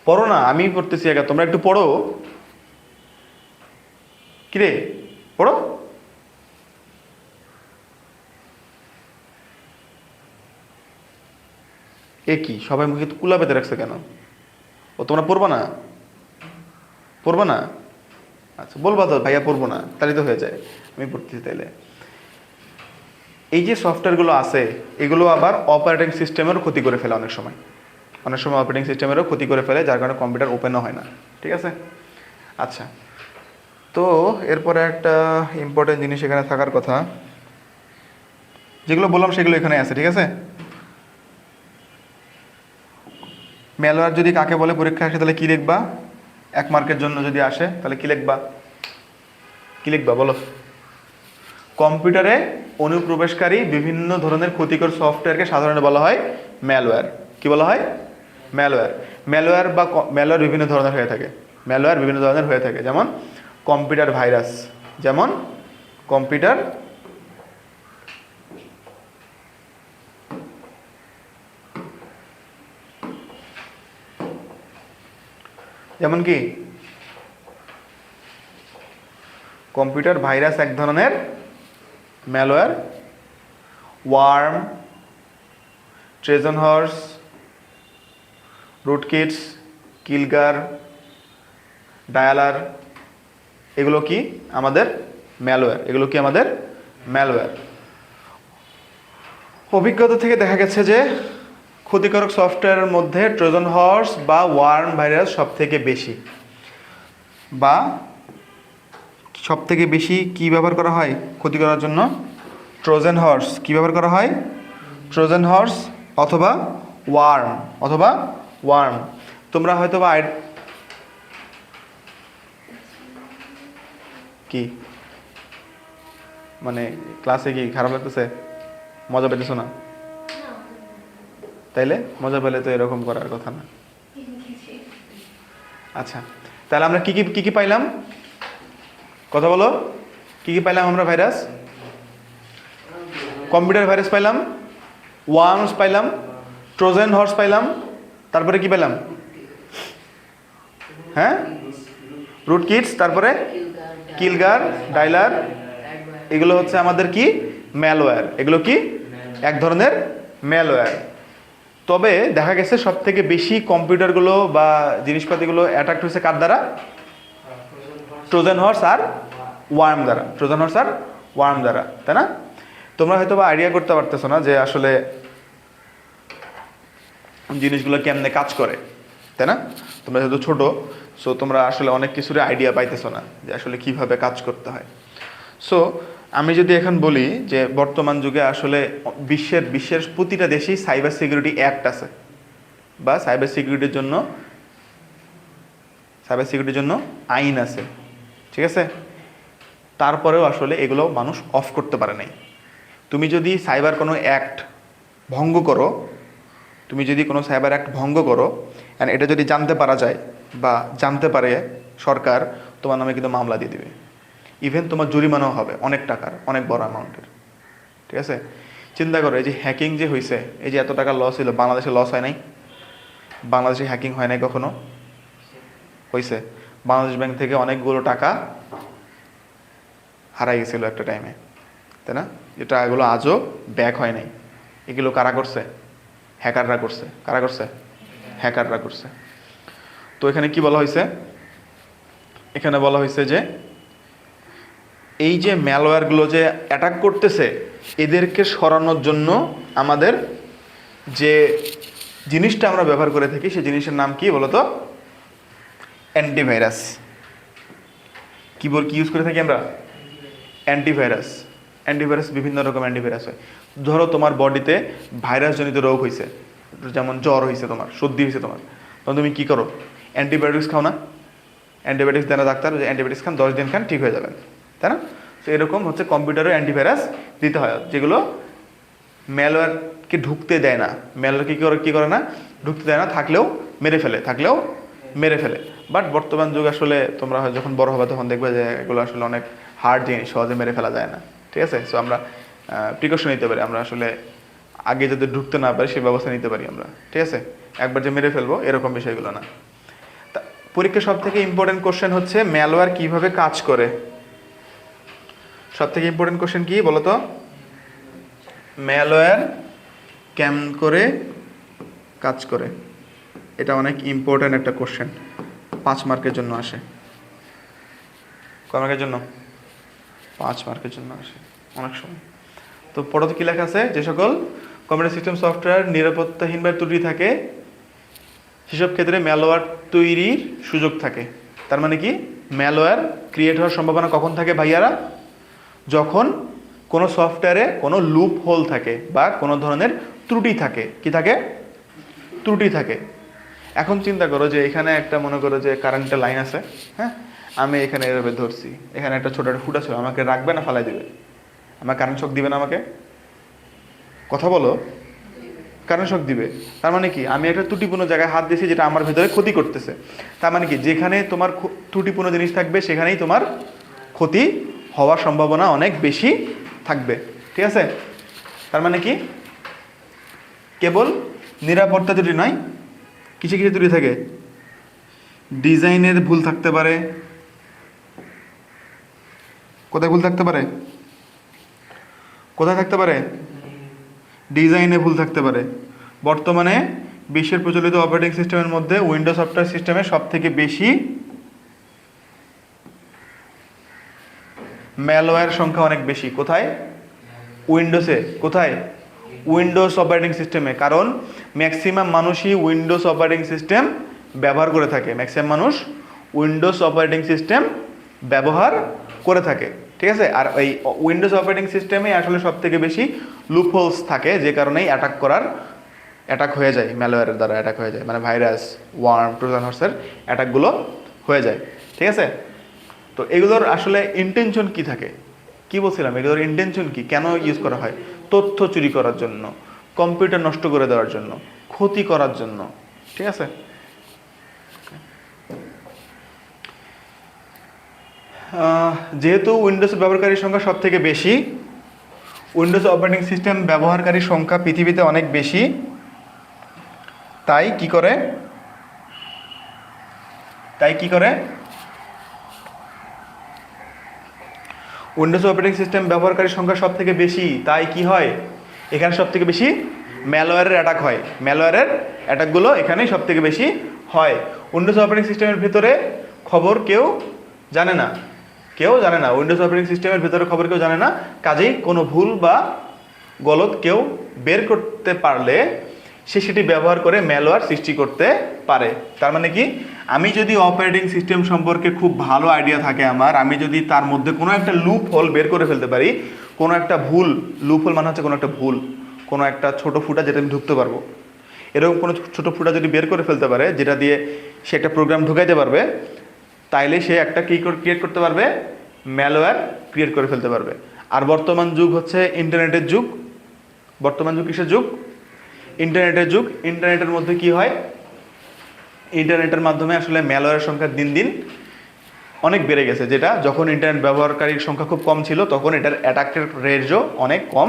পড়ো না, আমি পড়তেছি একা, তোমরা একটু পড়ো। কিরে, পড়ো। এ কি সবাই মুখে কুলা পেতে রাখছে কেন? ও তোমরা পড়বা না? পড়বা না? আচ্ছা বলবা তো ভাইয়া পড়বো না, তাহলে তো হয়ে যায়। আমি পড়তেছি তাইলে। এই যে সফটওয়্যারগুলো আছে, এগুলো আবার অপারেটিং সিস্টেমেরও ক্ষতি করে ফেলে অনেক সময়। অনেক সময় অপারেটিং সিস্টেমেরও ক্ষতি করে ফেলে, যার কারণে কম্পিউটার ওপেনও হয় না। ঠিক আছে? আচ্ছা, তো এরপরে একটা ইম্পর্টেন্ট জিনিস এখানে থাকার কথা, যেগুলো বললাম সেগুলো এখানে আছে। ঠিক আছে? ম্যালওয়্যার যদি কাকে বলে পরীক্ষা আসে তাহলে কী লিখবা? 1 মার্কের জন্য যদি আসে তাহলে কী লিখবা? কী লিখবা বলো? কম্পিউটারে অনুপ্রবেশকারী বিভিন্ন ধরনের ক্ষতিকর সফটওয়্যারকে সাধারণত বলা হয় ম্যালওয়্যার। কি বলা হয়? ম্যালওয়্যার। ম্যালওয়্যার বিভিন্ন ধরনের হয়ে থাকে। ম্যালওয়্যার বিভিন্ন ধরনের হয়ে থাকে, যেমন কম্পিউটার ভাইরাস। যেমন কম্পিউটার যেমন কি কম্পিউটার ভাইরাস এক ধরনের malware. Worm, ট্রেজন horse, রুটকিটস, keylogger, dialler, এগুলো কি আমাদের ম্যালওয়্যার। এগুলো কি আমাদের ম্যালওয়্যার। অভিজ্ঞতা থেকে দেখা গেছে যে ক্ষতিকারক সফটওয়্যারের মধ্যে ট্রোজান হর্স বা ওয়ার্ম ভাইরাস সবথেকে বেশি, বা সবথেকে বেশি কি ব্যবহার করা হয় ক্ষতি করার জন্য? Trojan horse. কি ব্যবহার করা হয়? ট্রোজান হর্স অথবা ওয়ার্ম, অথবা ওয়ার্ম। তোমরা হয়তো বা কি মানে ক্লাসে কি খারাপ লাগতেছে? মজা পেতেছো না? তাইলে মজা পেলে তো এরকম করার কথা না। আচ্ছা, তাহলে আমরা কি কি কি পাইলাম? কথা বলো, কি কি পাইলাম আমরা? ভাইরাস, কম্পিউটার ভাইরাস পাইলাম, ওয়ার্মস পাইলাম, ট্রোজান হর্স পাইলাম, তারপরে কি পেলাম? হ্যাঁ, রুট কিটস, তারপরে কিলগার, ডাইলার। এগুলো হচ্ছে আমাদের কি ম্যালওয়্যার। এগুলো কি এক ধরনের ম্যালওয়্যার। তবে দেখা গেছে সব থেকে বেশি কম্পিউটারগুলো বা জিনিসপাতিগুলো অ্যাটাক হয়েছে কার দ্বারা? ট্রোজান হর্স আর ওয়ার্ম দ্বারা। ট্রোজান হর্স আর ওয়ার্ম দ্বারা, তাই না? তোমরা হয়তো বা আইডিয়া করতে পারতেছো না যে আসলে জিনিসগুলো কেমনে কাজ করে, তাই না? তোমরা যেহেতু ছোটো, সো তোমরা আসলে অনেক কিছুর আইডিয়া পাইতেছো না যে আসলে কিভাবে কাজ করতে হয়। সো আমি যদি এখন বলি যে বর্তমান যুগে আসলে বিশ্বের প্রতিটা দেশেই সাইবার সিকিউরিটি অ্যাক্ট আছে, বা সাইবার সিকিউরিটির জন্য আইন আছে। ঠিক আছে? তারপরেও আসলে এগুলো মানুষ অফ করতে পারে নাই। তুমি যদি সাইবার কোনো অ্যাক্ট ভঙ্গ করো, অ্যান্ড এটা যদি জানতে পারা যায় বা জানতে পারে সরকার, তোমার নামে কিন্তু মামলা দিয়ে দিবে। ইভেন তোমার জরিমানাও হবে অনেক টাকার, অনেক বড় অ্যামাউন্টের। ঠিক আছে? চিন্তা করো, এই যে হ্যাকিং যে হয়েছে, এই যে এত টাকা লস হলো, বাংলাদেশে লস হয় নাই? বাংলাদেশে হ্যাকিং হয় নাই কখনো? হয়েছে। বাংলাদেশ ব্যাংক থেকে অনেকগুলো টাকা হারাই গেছিল একটা টাইমে, তাই না? যে টাকাগুলো আজও ব্যাক হয় নাই। এগুলো কারা করছে? হ্যাকাররা করছে। কারা করছে? হ্যাকাররা করছে। তো এখানে কি বলা হয়েছে? এখানে বলা হয়েছে যে এই যে ম্যালওয়্যারগুলো যে অ্যাটাক করতেছে, এদেরকে সরানোর জন্য আমাদের যে জিনিসটা আমরা ব্যবহার করে থাকি, সেই জিনিসের নাম কি বলতো? অ্যান্টিভাইরাস। কি ইউজ করে থাকি আমরা? অ্যান্টিভাইরাস। অ্যান্টিভাইরাস বিভিন্ন রকম অ্যান্টিভাইরাস হয়। ধরো তোমার বডিতে ভাইরাসজনিত রোগ হয়েছে, যেমন জ্বর হয়েছে, তোমার সর্দি হয়েছে, তোমার তখন তুমি কী করো? অ্যান্টিবায়োটিক্স খাও না? অ্যান্টিবায়োটিক্স দেন না ডাক্তার, যে অ্যান্টিবায়োটিক্স খান, 10 দিন খান, ঠিক হয়ে যাবেন, তাই না? তো এরকম হচ্ছে কম্পিউটারে অ্যান্টিভাইরাস দিতে হয়, যেগুলো ম্যালওয়্যারকে ঢুকতে দেয় না, ম্যালওয়্যার কী করে না, ঢুকতে দেয় না, থাকলেও মেরে ফেলে। বাট বর্তমান যুগ আসলে তোমরা যখন বড় হবে তখন দেখবে যে এগুলো আসলে অনেক হার্ড জিনিস, সহজে মেরে ফেলা যায় না, ঠিক আছে। সো আমরা প্রিকশন নিতে পারি, আমরা আসলে আগে যদি ঢুকতে না পারি সেই ব্যবস্থা নিতে পারি আমরা, ঠিক আছে। একবার যে মেরে ফেলবো এরকম বিষয়গুলো না। পরীক্ষার সব থেকে ইম্পর্টেন্ট কোশ্চেন হচ্ছে ম্যালওয়্যার কিভাবে কাজ করে। সব থেকে ইম্পর্টেন্ট কোশ্চেন কি বলতো? ম্যালওয়্যার কেমন করে কাজ করে, এটা অনেক ইম্পর্টেন্ট একটা কোশ্চেন, 5 মার্কের জন্য আসে। কয় মার্কের জন্য? 5 মার্কের জন্য আসে অনেক সময়। তো পড়াতে কী লেখা আছে? যে সকল কম্পিউটার সিস্টেম সফটওয়্যার নিরাপত্তাহীন বা ত্রুটি থাকে সেসব ক্ষেত্রে ম্যালওয়্যার তৈরির সুযোগ থাকে। তার মানে কি, ম্যালওয়্যার ক্রিয়েট হওয়ার সম্ভাবনা কখন থাকে ভাইয়ারা? যখন কোনো সফটওয়্যারে কোনো লুপ হোল থাকে বা কোনো ধরনের ত্রুটি থাকে। কি থাকে? ত্রুটি থাকে। এখন চিন্তা করো যে এখানে একটা, মনে করো যে কারেন্টের লাইন আছে, হ্যাঁ, আমি এখানে এভাবে ধরছি, এখানে একটা ছোট একটা ফুটা ছিল, আমাকে রাখবে না ফালাই দিবে? আমার কারেন্ট শক দিবে না আমাকে? কথা বলো, কারেন্ট শক দিবে। তার মানে কি, আমি একটা ত্রুটিপূর্ণ জায়গায় হাত দিয়েছি যেটা আমার ভেতরে ক্ষতি করতেছে। তার মানে কি, যেখানে তোমার ত্রুটিপূর্ণ জিনিস থাকবে সেখানেই তোমার ক্ষতি হওয়ার সম্ভাবনা অনেক বেশি থাকবে, ঠিক আছে। তার মানে কি, কেবল নিরাপত্তা ত্রুটি নয়, কিছু কিছু ত্রুটি থাকে, ডিজাইনের ভুল থাকতে পারে। কোথায় ভুল থাকতে পারে? কোথায় থাকতে পারে? ডিজাইনে ভুল থাকতে পারে। বর্তমানে বিশ্বের প্রচলিত অপারেটিং সিস্টেমের মধ্যে উইন্ডোজ সফটওয়্যার সিস্টেমে সব থেকে বেশি ম্যালওয়্যার সংখ্যা অনেক বেশি। কোথায়? উইন্ডোজে। কোথায়? উইন্ডোজ অপারেটিং সিস্টেমে। কারণ ম্যাক্সিমাম মানুষই উইন্ডোজ অপারেটিং সিস্টেম ব্যবহার করে থাকে। ম্যাক্সিমাম মানুষ উইন্ডোজ অপারেটিং সিস্টেম ব্যবহার করে থাকে, ঠিক আছে। আর এই উইন্ডোজ অপারেটিং সিস্টেমে আসলে সব থেকে বেশি লুপহোলস থাকে, যে কারণেই অ্যাটাক হয়ে যায়, ম্যালওয়্যারের দ্বারা অ্যাটাক হয়ে যায়, মানে ভাইরাস, ওয়ার্ম, ট্রোজান হর্সের অ্যাটাকগুলো হয়ে যায়, ঠিক আছে। তো এগুলোর আসলে ইন্টেনশন কি থাকে, কি বলছিলাম, এগুলোর ইন্টেনশন কি, কেন ইউজ করা হয়? তথ্য চুরি করার জন্য, কম্পিউটার নষ্ট করে দেওয়ার জন্য, ক্ষতি করার জন্য, ঠিক আছে। যেহেতু উইন্ডোজ ব্যবহারকারীর সংখ্যা সব থেকে বেশি, উইন্ডোজ অপারেটিং সিস্টেম ব্যবহারকারীর সংখ্যা পৃথিবীতে অনেক বেশি, তাই কি করে উইন্ডোজ অপারেটিং সিস্টেম ব্যবহারকারীর সংখ্যা সব থেকে বেশি, তাই কি হয়, এখানে সব থেকে বেশি ম্যালওয়্যারের অ্যাটাক হয়। ম্যালওয়্যারের অ্যাটাকগুলো এখানেই সব থেকে বেশি হয়। উইন্ডোজ অপারেটিং সিস্টেমের ভিতরে খবর কেউ জানে না, উইন্ডোজ অপারেটিং সিস্টেমের ভিতরে খবর কেউ জানে না। কাজেই কোনো ভুল বা গলদ কেউ বের করতে পারলে সে সেটি ব্যবহার করে ম্যালওয়্যার সৃষ্টি করতে পারে। তার মানে কি, আমি যদি অপারেটিং সিস্টেম সম্পর্কে খুব ভালো আইডিয়া থাকে আমার, আমি যদি তার মধ্যে কোনো একটা লুপ হোল বের করে ফেলতে পারি, কোনো একটা ভুল, লুপ হোল মানে হচ্ছে কোনো একটা ভুল, কোনো একটা ছোটো ফুটা যেটা আমি ঢুকতে পারবো, এরকম কোনো ছোটো ফুটা যদি বের করে ফেলতে পারে যেটা দিয়ে সে একটা প্রোগ্রাম ঢুকাইতে পারবে, তাইলে সে একটা কি ক্রিয়েট করতে পারবে, ম্যালওয়্যার ক্রিয়েট করে ফেলতে পারবে। আর বর্তমান যুগ হচ্ছে ইন্টারনেটের যুগ। বর্তমান যুগ কিসের যুগ? ইন্টারনেটের যুগ। ইন্টারনেটের মধ্যে কি হয়, ইন্টারনেটের মাধ্যমে আসলে ম্যালওয়্যারের সংখ্যা দিন দিন অনেক বেড়ে গেছে। যেটা যখন ইন্টারনেট ব্যবহারকারীর সংখ্যা খুব কম ছিল তখন এটার অ্যাটাকের রেটও অনেক কম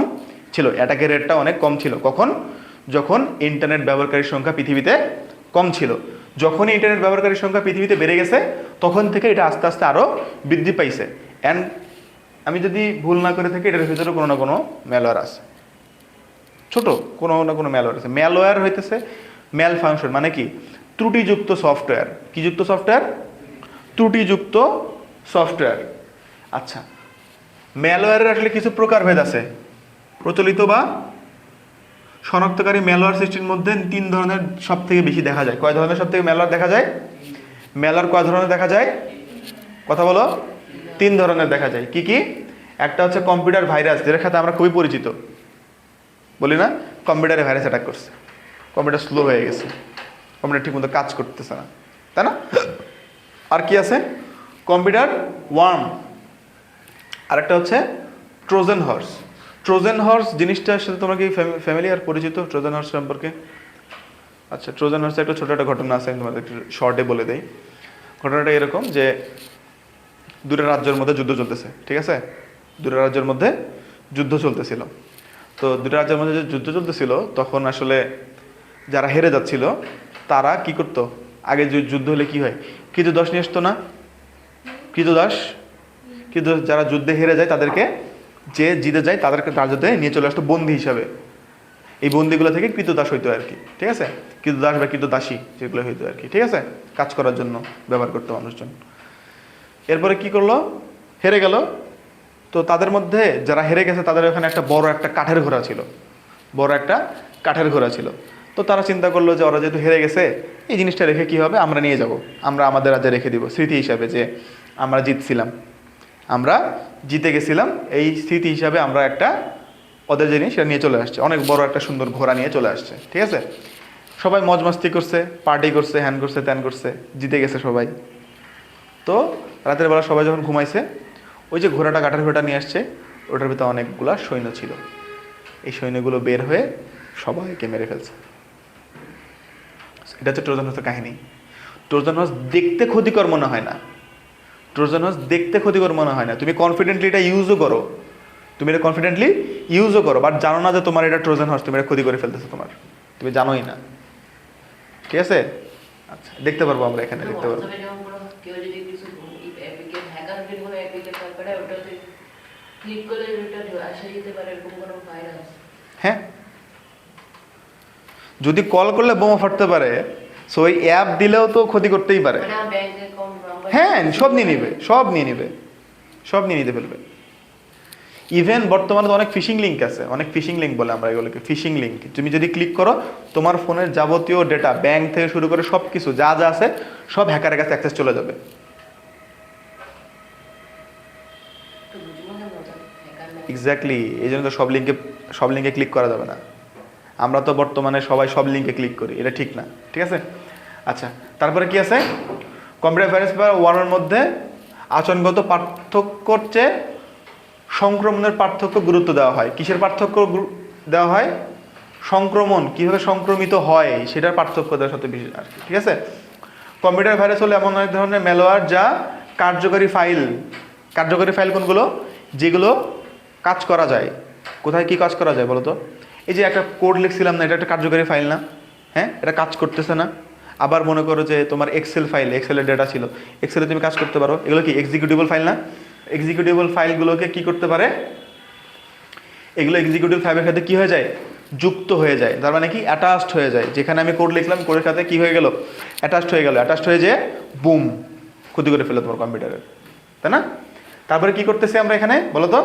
ছিল, অ্যাটাকের রেটটা অনেক কম ছিল। কখন? যখন ইন্টারনেট ব্যবহারকারীর সংখ্যা পৃথিবীতে কম ছিল। যখনই ইন্টারনেট ব্যবহারকারীর সংখ্যা পৃথিবীতে বেড়ে গেছে তখন থেকে এটা আস্তে আস্তে আরও বৃদ্ধি পাইছে। অ্যান্ড আমি যদি ভুল না করে থাকি এটার ভিতরে কোনো না কোনো ম্যালওয়্যার আছে, ছোট কোনো না কোনো ম্যালওয়্যার আছে। ম্যালওয়্যার হইতেছে ম্যাল ফাংশন, মানে কি, ত্রুটিযুক্ত সফটওয়্যার। কি যুক্ত সফটওয়্যার? ত্রুটিযুক্ত সফটওয়্যার। আচ্ছা, ম্যালওয়্যারের আসলে কিছু প্রকারভেদ আছে। প্রচলিত বা শনাক্তকারী ম্যালওয়্যার সৃষ্টির মধ্যে 3 ধরনের সব থেকে বেশি দেখা যায়। কয় ধরনের সব থেকে ম্যালওয়্যার দেখা যায়? ম্যালওয়্যার কয় ধরনের দেখা যায়? কথা বলো। 3 ধরনের দেখা যায়। কি কি? একটা হচ্ছে কম্পিউটার ভাইরাস, যেটার সাথে আমরা খুবই পরিচিত, বলি না, কম্পিউটারে ভাইরাস অ্যাটাক করছে, কম্পিউটার স্লো হয়ে গেছে, কম্পিউটার ঠিকমতো কাজ করতেছে না, তাই না? আর কি আছে? Computer worm. আরেকটা হচ্ছে ট্রোজান হর্স। ট্রোজান হর্স জিনিসটার সাথে তোমরা কি ফ্যামিলিয়ার, পরিচিত ট্রোজান হর্স সম্পর্কে? আচ্ছা, ট্রোজান হর্সে একটা ছোটো একটা ঘটনা আছে, আমি তোমাদের একটু শর্টে বলে দিই। ঘটনাটা এরকম যে দুটো রাজ্যের মধ্যে যুদ্ধ চলতেছে, ঠিক আছে? দুটো রাজ্যের মধ্যে যুদ্ধ চলতেছিল। তো দুটো রাজ্যের মধ্যে যে যুদ্ধ চলতেছিল তখন আসলে যারা হেরে যাচ্ছিল তারা কি করতো, আগে যুদ্ধ হলে কি হয়, কৃতদাস নিয়ে আসতো না? কৃতদাস, যারা যুদ্ধে হেরে যায় তাদেরকে, যে জিতে যায় তাদেরকে রাজ্যতে নিয়ে চলে আসতো বন্দি হিসাবে। এই বন্দিগুলো থেকে কৃতদাস হইতো আর কি, ঠিক আছে? কৃতদাস বা কৃতদাসী যেগুলো হইতো আর কি, ঠিক আছে? কাজ করার জন্য ব্যবহার করতো মানুষজন। এরপরে কি করলো, হেরে গেল। তো তাদের মধ্যে যারা হেরে গেছে তাদের ওখানে একটা বড় একটা কাঠের ঘোড়া ছিল, বড় একটা কাঠের ঘোড়া ছিল। তো তারা চিন্তা করলো যে ওরা যেহেতু হেরে গেছে, এই জিনিসটা রেখে কি হবে, আমরা নিয়ে যাব, আমরা আমাদের রাজ্যে রেখে দিব স্মৃতি হিসাবে যে আমরা জিতছিলাম, আমরা জিতে গেছিলাম, এই স্মৃতি হিসাবে আমরা একটা ওদের জিনিস সেটা নিয়ে চলে আসছে। অনেক বড় একটা সুন্দর ঘোড়া নিয়ে চলে আসছে, ঠিক আছে? সবাই মজ মস্তি করছে, পার্টি করছে, হ্যান করছে, ত্যান করছে, জিতে গেছে সবাই। তো রাতের বেলা সবাই যখন ঘুমাইছে, ওই যে ঘোড়াটা, কাঠের ঘোড়াটা নিয়ে আসছে, ওটার ভিতরে অনেকগুলা সৈন্য ছিল। এই সৈন্যগুলো বের হয়ে সবাইকে মেরে ফেলছে। এটা হচ্ছে ট্রোজান হর্সের কাহিনী। ট্রোজান হর্স দেখতে ক্ষতিকর মনে হয় না, ট্রোজান হর্স দেখতে ক্ষতিকর মনে হয় না, তুমি কনফিডেন্টলি এটা ইউজও করো, তুমি এটা কনফিডেন্টলি ইউজও করো, বাট জানো না যে তোমার এটা ট্রোজান হর্স, তুমি এটা ক্ষতি করে ফেলতেছো, তুমি জানোই না, ঠিক আছে? আচ্ছা, দেখতে পারবো আমরা এখানে, দেখতে পারবো। হ্যাঁ, যদি কল করলে বোমা ফাটতে পারে, সো ওই অ্যাপ দিলেও তো ক্ষতি করতেই পারে। হ্যাঁ, সব নিয়ে নিবে, সব নিয়ে নিবে, সব নিয়ে নিতে ফেলবে। ইভেন বর্তমানে তো অনেক ফিশিং লিঙ্ক আছে, অনেক ফিশিং লিঙ্ক বলে আমরা এগুলোকে, ফিশিং লিঙ্ক। তুমি যদি ক্লিক করো, তোমার ফোনের যাবতীয় ডেটা, ব্যাংক থেকে শুরু করে সব কিছু যা যা আছে সব হ্যাকারের কাছে অ্যাক্সেস চলে যাবে। এক্স্যাক্টলি, এই জন্য তো সব লিঙ্কে ক্লিক করা যাবে না। আমরা তো বর্তমানে সবাই সব লিঙ্কে ক্লিক করি, এটা ঠিক না, ঠিক আছে? আচ্ছা, তারপরে কি আছে, কম্পিউটার ভাইরাস বা ওয়ার্মের মধ্যে আচরণগত পার্থক্যর চেয়ে সংক্রমণের পার্থক্য গুরুত্ব দেওয়া হয়। কিসের পার্থক্য দেওয়া হয়? সংক্রমণ, কীভাবে সংক্রমিত হয় সেটার পার্থক্য দেওয়ার সাথে বেশি আর কি, ঠিক আছে? কম্পিউটার ভাইরাস হলো এমন এক ধরনের ম্যালওয়্যার যা কার্যকরী ফাইল কোনগুলো, যেগুলো কাজ করা যায়। কোথায় কি কাজ করা যায় বলো তো? এই যে একটা কোড লিখছিলাম না, এটা একটা কার্যকরী ফাইল না? হ্যাঁ, এটা কাজ করতেছে না? আবার মনে করো যে তোমার এক্সেল ফাইল, এক্সেলের ডেটা ছিল, এক্সেলে তুমি কাজ করতে পারো, এগুলো কি এক্সিকিউটেবল ফাইল না? এক্সিকিউটেবল ফাইলগুলোকে কি করতে পারে, এগুলো এক্সিকিউটিভ ফাইলের সাথে কি হয়ে যায়, যুক্ত হয়ে যায়, তার মানে কি অ্যাটাচড হয়ে যায়। যেখানে আমি কোড লিখলাম, কোডের সাথে কি হয়ে গেল, অ্যাটাচড হয়ে গেল, অ্যাটাচড হয়ে যেয়ে বুম, ক্ষতি করে ফেলো তোমার কম্পিউটারের, তাই না? তারপরে কি করতেছি আমরা এখানে বলো তো,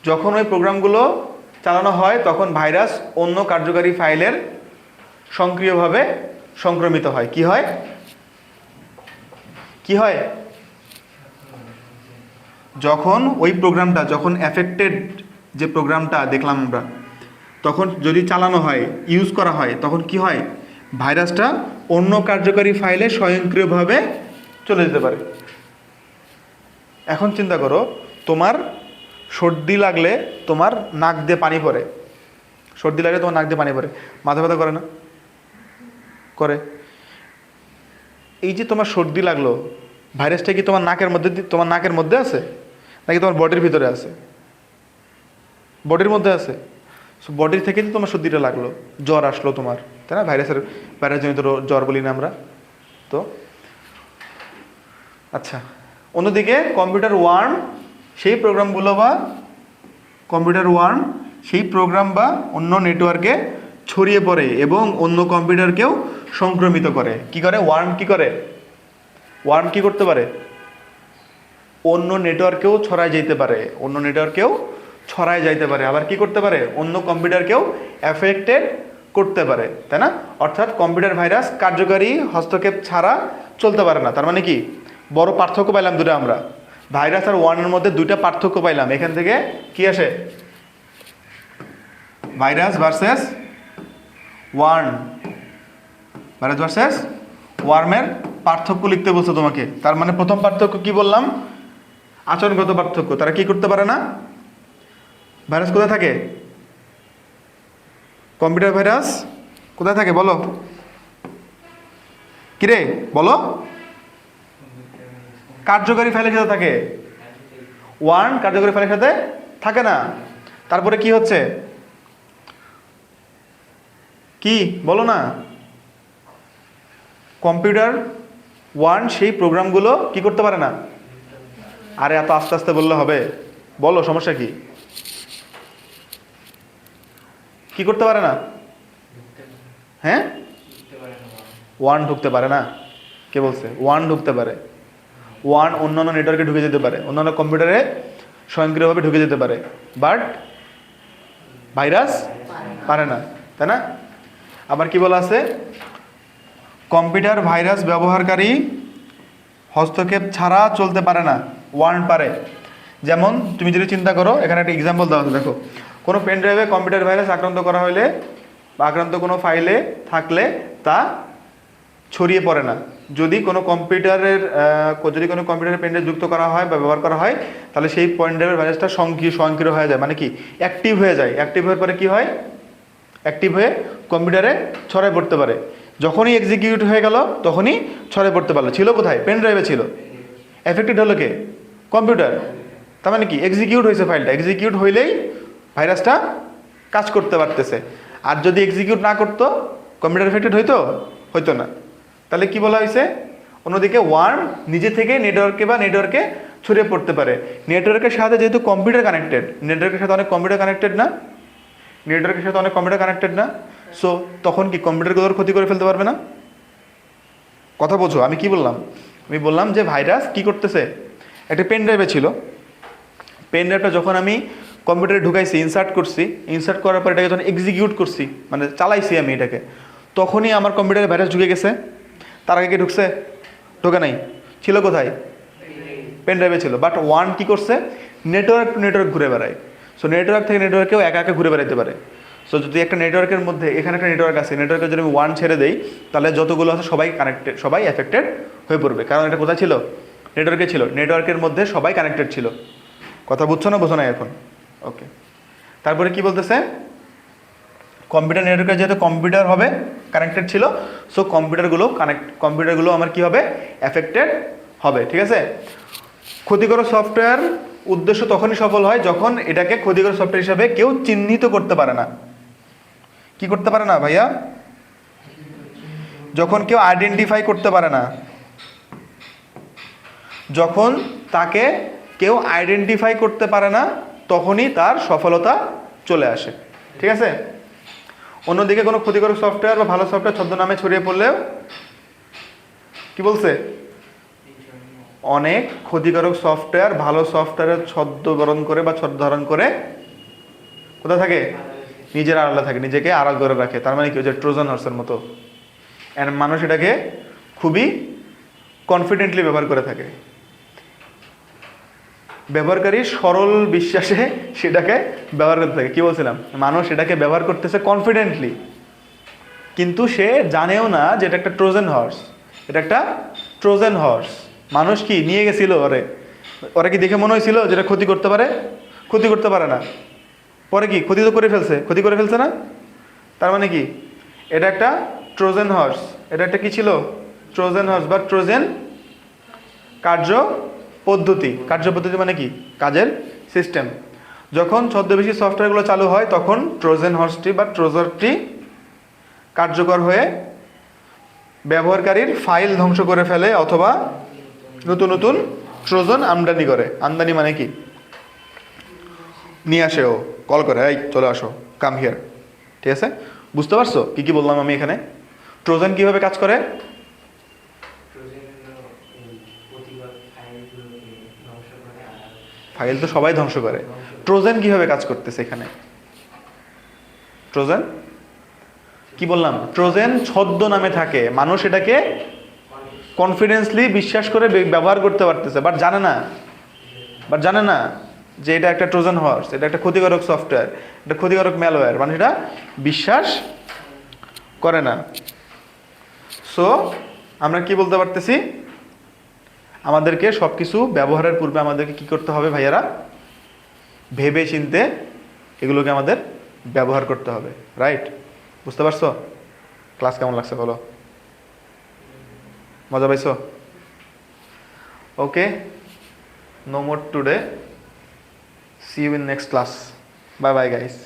যখন ওই প্রোগ্রামগুলো চালানো হয় তখন ভাইরাস অন্য কার্যকারী ফাইলের সক্রিয়ভাবে সংক্রমিত হয়। কি হয়, কি হয়? যখন ওই প্রোগ্রামটা, যখন অ্যাফেক্টেড যে প্রোগ্রামটা দেখলাম আমরা, তখন যদি চালানো হয়, ইউজ করা হয়, তখন কি হয়, ভাইরাসটা অন্য কার্যকারী ফাইলে স্বয়ংক্রিয়ভাবে চলে যেতে পারে। এখন চিন্তা করো, তোমার সর্দি লাগলে তোমার নাক দিয়ে পানি পড়ে, সর্দি লাগলে তোমার নাক দিয়ে পানি পড়ে, মাথা ব্যথা করে না? করে। এই যে তোমার সর্দি লাগলো, ভাইরাসটা কি তোমার নাকের মধ্যে আছে নাকি তোমার বডির ভিতরে আছে? বডির মধ্যে আছে। সো বডির থেকে তো তোমার সর্দিটা লাগলো, জ্বর আসলো তোমার, তাই না? ভাইরাসজনিত জ্বর বলি না আমরা তো। আচ্ছা, অন্যদিকে কম্পিউটার ওয়ার্ম সেই প্রোগ্রাম বা অন্য নেটওয়ার্কে ছড়িয়ে পড়ে এবং অন্য কম্পিউটারকেও সংক্রমিত করে। কি করে ওয়ার্ম? ওয়ার্ম কি করতে পারে? অন্য নেটওয়ার্কেও ছড়ায় যাইতে পারে, আবার কি করতে পারে, অন্য কম্পিউটারকেও অ্যাফেক্টেড করতে পারে, তাই না? অর্থাৎ কম্পিউটার ভাইরাস কার্যকারী হস্তক্ষেপ ছাড়া চলতে পারে না। তার মানে কি, বড় পার্থক্য পাইলাম দুটো আমরা, ভাইরাস আর ওয়ার্নের মধ্যে দুইটা পার্থক্য পাইলাম। এখান থেকে কি আসে, ভাইরাস ভার্সেস ওয়ার্মের পার্থক্য লিখতে বলছে তোমাকে। তার মানে প্রথম পার্থক্য কি বললাম? আচরণগত পার্থক্য। তারা কি করতে পারে না? ভাইরাস কোথায় থাকে? কম্পিউটার ভাইরাস কোথায় থাকে বলো? কিরে বলো? কার্যকরী ফাইলের সাথে থাকে। ওয়ার্ম কার্যকরী ফাইলের সাথে থাকে না। তারপরে কি হচ্ছে? কি বলো না? কম্পিউটার ওয়ার্ম সেই প্রোগ্রামগুলো কি করতে পারে না। আরে এত আস্তে আস্তে বললে হবে? বলো সমস্যা কি? কি করতে পারে না? হ্যাঁ, ওয়ান ঢুকতে পারে না। কে বলছে? ওয়ান ঢুকতে পারে। ওয়ান অন্যান্য নেটওয়ার্কে ঢুকে যেতে পারে, অন্যান্য কম্পিউটারে স্বয়ংক্রিয়ভাবে ঢুকে যেতে পারে, বাট ভাইরাস পারে না, তাই না? আবার কি বলা আছে? কম্পিউটার ভাইরাস ব্যবহারকারী হস্তক্ষেপ ছাড়া চলতে পারে না, ওয়ার্ন পারে। যেমন তুমি যদি চিন্তা করো, এখানে একটা এক্সাম্পল দেওয়া আছে, দেখো কোনো পেন ড্রাইভে কম্পিউটার ভাইরাস আক্রান্ত করা হলে বা আক্রান্ত কোনো ফাইলে থাকলে তা ছড়িয়ে পড়ে না। যদি কোনো কম্পিউটারের পেন ড্রাইভ যুক্ত করা হয় বা ব্যবহার করা হয়, তাহলে সেই পেন ড্রাইভের ভাইরাসটা স্বয়ংক্রিয় হয়ে যায়, মানে কি অ্যাক্টিভ হয়ে যায়। অ্যাক্টিভ হওয়ার পরে কি হয়? অ্যাক্টিভ হয়ে কম্পিউটারে ছড়ায় পড়তে পারে। যখনই এক্সিকিউট হয়ে গেল তখনই ছড়ায় পড়তে পারলো। ছিল কোথায়? পেন ড্রাইভে ছিল। এফেক্টেড হলো কে? কম্পিউটার। তার মানে কি এক্সিকিউট হয়েছে ফাইলটা, এক্সিকিউট হইলেই ভাইরাসটা কাজ করতে পারতেছে। আর যদি এক্সিকিউট না করতো, কম্পিউটার এফেক্টেড হইতো না। তাহলে কি বলা হয়েছে? অন্যদিকে ওয়ার্ম নিজে থেকে নেটওয়ার্কে ছড়িয়ে পড়তে পারে। নেটওয়ার্কের সাথে যেহেতু কম্পিউটার কানেক্টেড, নেটওয়ার্কের সাথে অনেক কম্পিউটার কানেক্টেড না, সো তখন কি কম্পিউটারগুলোর ক্ষতি করে ফেলতে পারবে না? কথা বোঝো আমি কি বললাম? আমি বললাম যে ভাইরাস কি করতেছে, একটা পেন ড্রাইভে ছিল, পেন ড্রাইভটা যখন আমি কম্পিউটারে ঢুকাইছি, ইনসার্ট করার পর এটাকে যখন এক্সিকিউট করছি, মানে চালাইছি আমি এটাকে, তখনই আমার কম্পিউটারে ভাইরাস ঢুকে গেছে। তার আগে কি ঢুকছে? ঢোকে নাই। ছিল কোথায়? পেন ড্রাইভে ছিল। বাট ওয়ান কি করছে? নেটওয়ার্ক টু নেটওয়ার্ক ঘুরে বেড়ায়। সো নেটওয়ার্ক থেকে নেটওয়ার্কেও একা একা ঘুরে বেড়াতে পারে। সো যদি একটা নেটওয়ার্কের মধ্যে, এখানে একটা নেটওয়ার্ক আছে, নেটওয়ার্কে যদি আমি ওয়ান ছেড়ে দেই, তাহলে যতগুলো আছে সবাই এফেক্টেড হয়ে পড়বে। কারণ এটা কোথায় ছিল? নেটওয়ার্কে ছিল। নেটওয়ার্কের মধ্যে সবাই কানেক্টেড ছিল। কথা বুঝছো না বোঝো না এখন? ওকে। তারপরে কি বলতেছে? কম্পিউটার নেটওয়ার্কে যেহেতু কম্পিউটার হবে কানেক্টেড ছিল, সো কম্পিউটারগুলো আমার কি হবে? এফেক্টেড হবে। ঠিক আছে? ক্ষতিকর সফটওয়্যার উদ্দেশ্য তখনই সফল হয় যখন এটাকে ক্ষতিকর সফটওয়্যার হিসাবে কেউ চিহ্নিত করতে পারে না। কি করতে পারে না ভাইয়া? যখন কেউ আইডেন্টিফাই করতে পারে না, যখন তাকে কেউ আইডেন্টিফাই করতে পারে না, তখনই তার সফলতা চলে আসে। ঠিক আছে? অন্যদিকে কোনো ক্ষতিকর সফটওয়্যার বা ভালো সফটওয়্যার ছদ্মনামে ছড়িয়ে পড়লেও কি বলছে? অনেক ক্ষতিকারক সফটওয়্যার ভালো সফটওয়্যারের ছদ্মধারণ করে কোথায় থাকে? নিজের আড়ালে থাকে, নিজেকে আড়াল করে রাখে। তার মানে কি? যে ট্রোজান হর্সের মতো। এন্ড মানুষ এটাকে খুবই কনফিডেন্টলি ব্যবহার করে থাকে। ব্যবহারকারী সরল বিশ্বাসে সেটাকে ব্যবহার করতে থাকে। কি বলছিলাম? মানুষ এটাকে ব্যবহার করতেছে কনফিডেন্টলি, কিন্তু সে জানেও না যে এটা একটা ট্রোজান হর্স। মানুষ কি নিয়ে গেছিল ওরা কি দেখে মনে হয়েছিল যেটা ক্ষতি করতে পারে না। পরে কি ক্ষতি করে ফেলছে না? তার মানে কি? এটা একটা ট্রোজান হর্স। এটা একটা কি ছিল? ট্রোজান হর্স বা ট্রোজান কার্যপদ্ধতি মানে কি? কাজের সিস্টেম। যখন ছদ্মবেশী সফটওয়্যারগুলো চালু হয়, তখন ট্রোজান হর্সটি বা ট্রোজারটি কার্যকর হয়ে ব্যবহারকারীর ফাইল ধ্বংস করে ফেলে অথবা নতুন ট্রোজান আমদানি মানে কি? নিয়ে আসে, ও কল করে, এই চলে আসো, কাম হিয়ার। ঠিক আছে? বুঝতে পারছো কি বললাম আমি এখানে? ট্রোজান কিভাবে কাজ করে? ফাইল তো সবাই ধ্বংস করে। ট্রোজান কিভাবে কাজ করতেছে এখানে? ট্রোজান কি বললাম? ট্রোজান ছদ্মনামে থাকে। মানুষ এটাকে কনফিডেন্সলি বিশ্বাস করে ব্যবহার করতে পারতেছে, বাট জানে না যে এটা একটা ট্রোজান হর্স, এটা একটা ক্ষতিকারক সফটওয়্যার, এটা ক্ষতিকারক ম্যালওয়্যার। মানুষ এটা বিশ্বাস করে না। সো আমরা কি বলতে পারতেছি, আমাদেরকে সব কিছু ব্যবহারের পূর্বে আমাদেরকে কি করতে হবে ভাইয়ারা, ভেবে চিনতে এগুলোকে আমাদের ব্যবহার করতে হবে। রাইট? বুঝতে পারছো? ক্লাস কেমন লাগছে বলো? মজা পাইছো? Okay, no more today, see you in next class, bye bye guys.